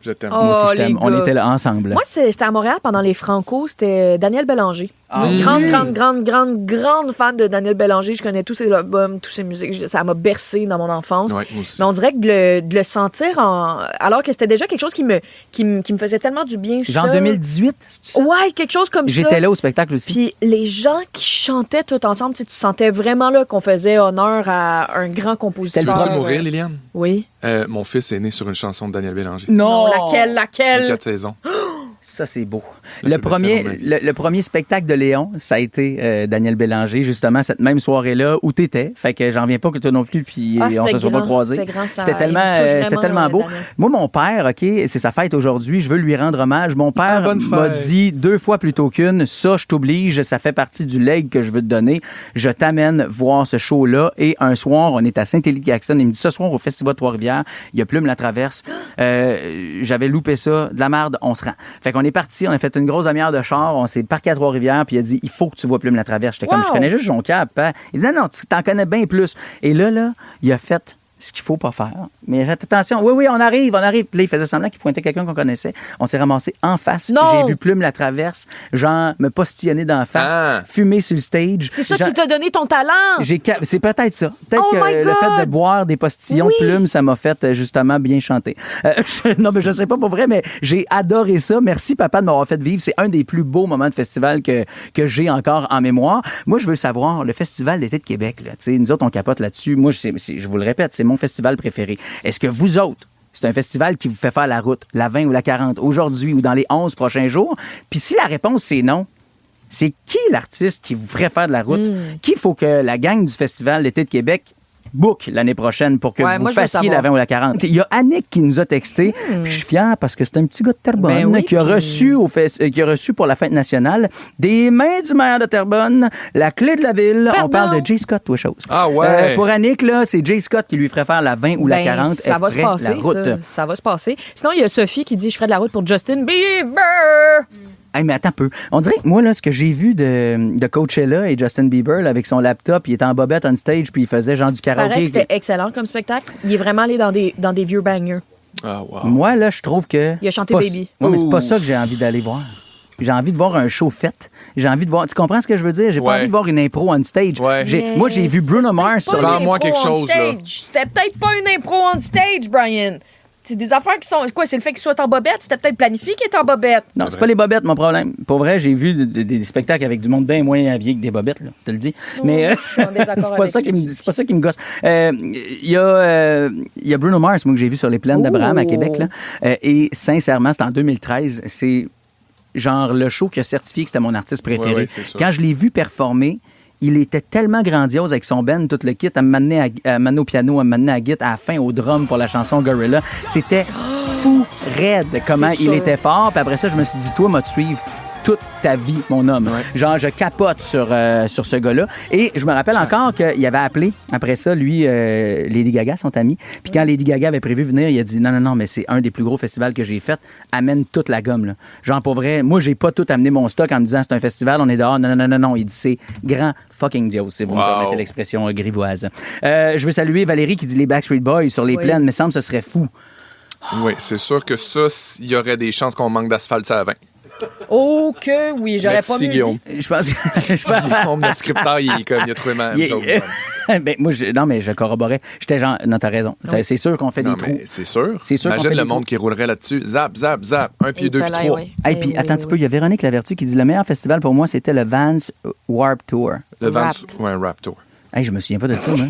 Je t'aime. Moi aussi, je t'aime. On était là ensemble. Moi, c'était à Montréal pendant les Franco. C'était Daniel Bélanger. Grande fan de Daniel Bélanger. Je connais tous ses albums, toutes ses musiques. Ça m'a bercé dans mon enfance. Ouais, moi aussi. Mais on dirait que de le sentir alors que c'était déjà quelque chose qui me faisait tellement du bien. Genre 2018, c'est ça? Ouais, quelque chose comme ça. J'étais là au spectacle aussi. Puis les gens qui chantaient tout ensemble, tu sentais vraiment là qu'on faisait honneur à un grand compositeur. Veux-tu mourir, Liliane? Oui. Mon fils est né sur une chanson de Daniel Bélanger. Non, laquelle? 4 saisons. Ça, c'est beau. Le premier spectacle de Léon, ça a été Daniel Bélanger, justement, cette même soirée-là où t'étais. Fait que j'en reviens pas que toi non plus, puis on se soit pas croisés. C'était tellement beau. Daniel. Moi, mon père, OK, c'est sa fête aujourd'hui, je veux lui rendre hommage. Mon père m'a dit 2 fois plutôt qu'une, ça, je t'oblige, ça fait partie du leg que je veux te donner. Je t'amène voir ce show-là. Et un soir, on est à Saint-Élie-Caxton. Il me dit, ce soir, au Festival de Trois-Rivières, il y a Plume la Traverse. J'avais loupé ça, de la merde, on se rend. Fait qu'on est parti, on a fait une grosse demi-heure de char, on s'est parqué à Trois-Rivières, puis il a dit, il faut que tu vois Plume la Traverse. J'étais comme, je connais juste Jonquière. Il disait, non, tu t'en connais bien plus. Et là, il a fait ce qu'il faut pas faire. Mais faites attention. Oui, on arrive. Puis là, il faisait semblant qu'il pointait quelqu'un qu'on connaissait. On s'est ramassé en face. Non. J'ai vu Plume la Traverse, genre me postillonner d'en face, fumer sur le stage. C'est ça qui t'a donné ton talent. C'est peut-être ça. Peut-être que le fait de boire des postillons de Plume, ça m'a fait justement bien chanter. Non, mais je sais pas pour vrai, mais j'ai adoré ça. Merci, papa, de m'avoir fait vivre. C'est un des plus beaux moments de festival que j'ai encore en mémoire. Moi, je veux savoir, le Festival d'été de Québec, là, nous autres, on capote là-dessus. Moi, je vous le répète, c'est mon festival préféré. Est-ce que vous autres, c'est un festival qui vous fait faire la route, la 20 ou la 40, aujourd'hui ou dans les 11 prochains jours? Puis si la réponse, c'est non, c'est qui l'artiste qui vous ferait faire de la route? Qui faut que la gang du Festival d'été de Québec book l'année prochaine pour que vous fassiez la 20 ou la 40. Il y a Annick qui nous a texté, puis je suis fier parce que c'est un petit gars de Terrebonne qui a reçu pour la fête nationale des mains du maire de Terrebonne, la clé de la ville. On parle de Jay Scott, toi chose. Ah ouais. Pour Annick, là, c'est Jay Scott qui lui ferait faire la 20 ou la 40. Ça va se passer, ça va se passer. Sinon, il y a Sophie qui dit, je ferai de la route pour Justin Bieber. Hey, mais attends un peu. On dirait que moi, là, ce que j'ai vu de Coachella et Justin Bieber, là, avec son laptop, il était en bobette on stage, puis il faisait genre du karaoké. Paraît que c'était excellent comme spectacle. Il est vraiment allé dans des vieux bangers. Ah, wow. Moi, là, je trouve que... Il a chanté Baby. Oui, mais c'est pas ça que j'ai envie d'aller voir. J'ai envie de voir un show fait. J'ai envie de voir... Tu comprends ce que je veux dire? J'ai pas envie de voir une impro on stage. Moi, j'ai vu Bruno Mars sur... Vends-moi quelque chose, là. C'était peut-être pas une impro on stage, Brian. C'est des affaires qui sont... Quoi, c'est le fait qu'il soit en bobette? C'était peut-être planifié qu'il est en bobette. Non, c'est pas les bobettes, mon problème. Pour vrai, j'ai vu des spectacles avec du monde bien moins habillé que des bobettes, là, je te le dis. Mais c'est pas ça qui me gosse. Il y a Bruno Mars, moi, que j'ai vu sur les plaines d'Abraham à Québec, là. Et sincèrement, c'était en 2013. C'est genre le show qui a certifié que c'était mon artiste préféré. Ouais, c'est ça. Quand je l'ai vu performer, il était tellement grandiose avec son band, tout le kit, à m'amener au piano, à m'amener à la guitare, à la fin au drum pour la chanson Gorilla. C'était fou raide comment C'est il sûr. était fort. Puis après ça, je me suis dit, toi, moi, te suivre toute ta vie, mon homme. Genre, je capote sur ce gars-là. Et je me rappelle encore qu'il avait appelé, après ça, lui, Lady Gaga, son ami. Puis quand Lady Gaga avait prévu venir, il a dit, non, mais c'est un des plus gros festivals que j'ai fait. Amène toute la gomme, là. Genre, pour vrai, moi, j'ai pas tout amené mon stock en me disant, c'est un festival, on est dehors. Non. Il dit, c'est grand fucking Dios, si vous me permettez l'expression grivoise. Je veux saluer Valérie qui dit les Backstreet Boys sur les plaines. Me semble que ce serait fou. Oui, c'est sûr que ça, il y aurait des chances qu'on manque d'asphalte à 20. Oh que oui, j'aurais pas mieux Guillaume. dit. Je pense que... Notre scripteur, il a trouvé ma joke. Ben, moi, non, mais je corroborais. J'étais genre, non, t'as raison. C'est sûr qu'on fait des trous. C'est sûr. C'est sûr qu'on Imagine fait le des monde qui roulerait là-dessus. Zap, zap, zap. Un pied, deux, puis trois. Hey, puis attends un petit peu, il y a Véronique Lavertu qui dit le meilleur festival pour moi, c'était le Vans Warped Tour. Le Vans, ouais, Rap Tour. Hey, je me souviens pas de ça, moi.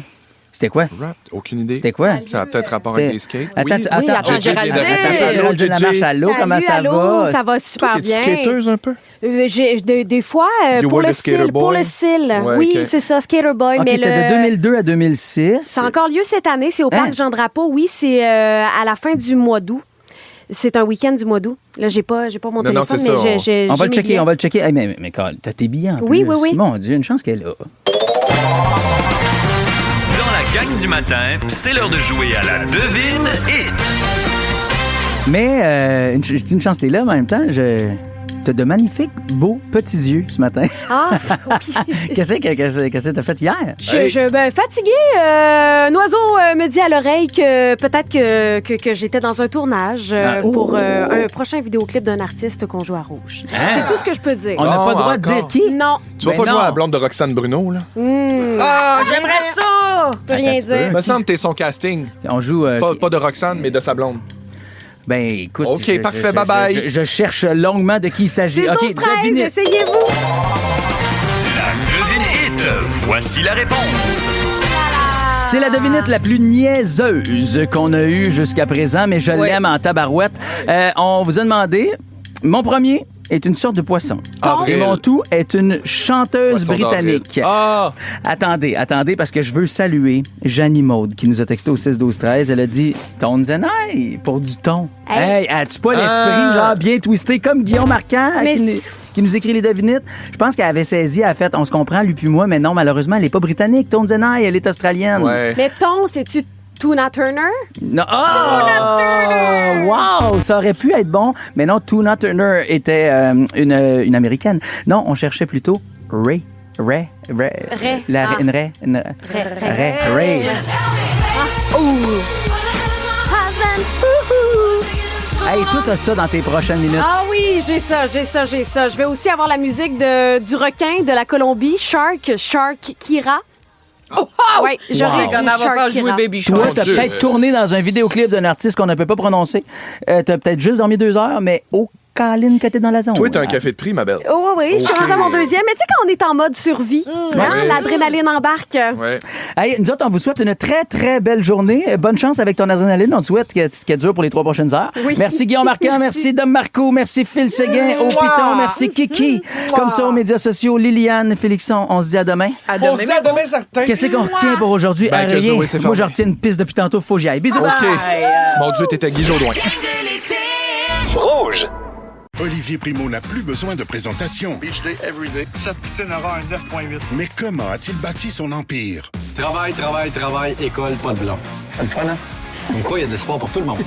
C'était quoi? Rap, aucune idée. C'était quoi? Ça a peut-être rapport avec les skates. Attends, Géraldine Lamarche, allô, comment ça va? Ça va super Toi, bien. t'es-tu skateuse un peu? Des fois, You pour were le the skater style. boy? Pour le style. Ouais, oui, ok. c'est ça, Skater Boy. OK, mais c'est de 2002 à 2006. C'est encore lieu cette année. C'est au Parc Jean-Drapeau. Oui, c'est à la fin du mois d'août. C'est un week-end du mois d'août. Là, j'ai pas mon Non, téléphone, c'est mais ça, j'ai On va le mes checker, billets. on va le checker. Hey, mais Carl, t'as tes billets en Oui, plus. oui, oui. Mon Dieu, une chance qu'elle a. Dans la gang du matin, c'est l'heure de jouer à la devine hit. Mais, je dis une chance t'es là, mais en même temps, t'as de magnifiques, beaux, petits yeux ce matin. Ah, oui. Qu'est-ce que t'as fait hier? Ben, fatiguée. Un oiseau me dit à l'oreille que peut-être que j'étais dans un tournage pour un prochain vidéoclip d'un artiste qu'on joue à Rouge. Ah. C'est tout ce que je peux dire. On n'a pas le droit de dire qui? Non. Tu vas pas jouer à la blonde de Roxane Bruno, là? J'aimerais ça! Je peux rien dire. Il me semble que t'es son casting. On joue... Pas de Roxane, mais de sa blonde. Ben, écoute... OK, parfait, bye-bye. Je cherche longuement de qui il s'agit. 6, 12, OK, 13, devinez. essayez-vous. La devine hit. Voici la réponse. C'est la devinette la plus niaiseuse qu'on a eue jusqu'à présent, mais je l'aime en tabarouette. On vous a demandé... Mon premier est une sorte de poisson. Avril. Et mon tout est une chanteuse Poisson britannique. d'avril. Attendez, parce que je veux saluer Janie Maude qui nous a texté au 6-12-13. Elle a dit « Tones and I » pour du ton. Hey, as-tu pas l'esprit genre bien twisté comme Guillaume Marquand Mais qui nous écrit les devinites? Je pense qu'elle avait saisi, elle a fait « On se comprend, lui puis moi », mais non, malheureusement, elle n'est pas britannique. Tones and I, elle est australienne. Ouais. Mais ton, c'est-tu Tuna Turner? Non. Oh! Wow! Ça aurait pu être bon, mais non, Tuna Turner était une Américaine. Non, on cherchait plutôt Ray. Ray. Hey, toi, t'as ça dans tes prochaines minutes. Ah oui, j'ai ça. Je vais aussi avoir la musique du requin de la Colombie, Shark Kira. Oh, ouais, j'aurais Comme elle va faire jouer Baby Shark. Toi, t'as peut-être tourné dans un vidéoclip d'un artiste qu'on ne peut pas prononcer. T'as peut-être juste dormi 2 heures, mais Caline que t'es dans la zone. Toi, t'as un café de prix, ma belle. Oh, oui, je suis rendue à mon deuxième. Mais tu sais, quand on est en mode survie, Ouais. l'adrénaline embarque. Ouais. Hey, nous autres, on vous souhaite une très, très belle journée. Bonne chance avec ton adrénaline. On te souhaite qu'elle dure pour les 3 prochaines heures. Oui. Merci Guillaume Marquand, merci Dom Marco, merci Phil Séguin au Piton, merci Kiki. Comme ça, aux médias sociaux, Liliane, Félixon, on se dit à demain. On se dit à demain, certain. Qu'est-ce qu'on retient pour aujourd'hui? Ben, que Rien. Zoé, c'est Moi, fermé. je retiens une piste depuis tantôt. Faut que j'y aille. Bisous. OK. Bye. Mon Dieu, t'étais Guy Jodoin. Rouge. Olivier Primo n'a plus besoin de présentation. Beach day, everyday. Cette poutine aura un 9.8. Mais comment a-t-il bâti son empire? Travail, école, pas de blanc. C'est le fun, hein? Comme quoi, il y a de l'espoir pour tout le monde.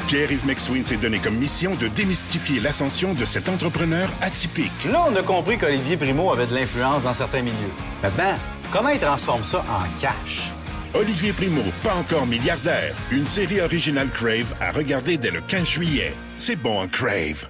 Pierre-Yves McSween s'est donné comme mission de démystifier l'ascension de cet entrepreneur atypique. Là, on a compris qu'Olivier Primo avait de l'influence dans certains milieux. Mais ben, comment il transforme ça en cash? Olivier Primo, pas encore milliardaire. Une série originale Crave à regarder dès le 15 juillet. C'est bon, un Crave.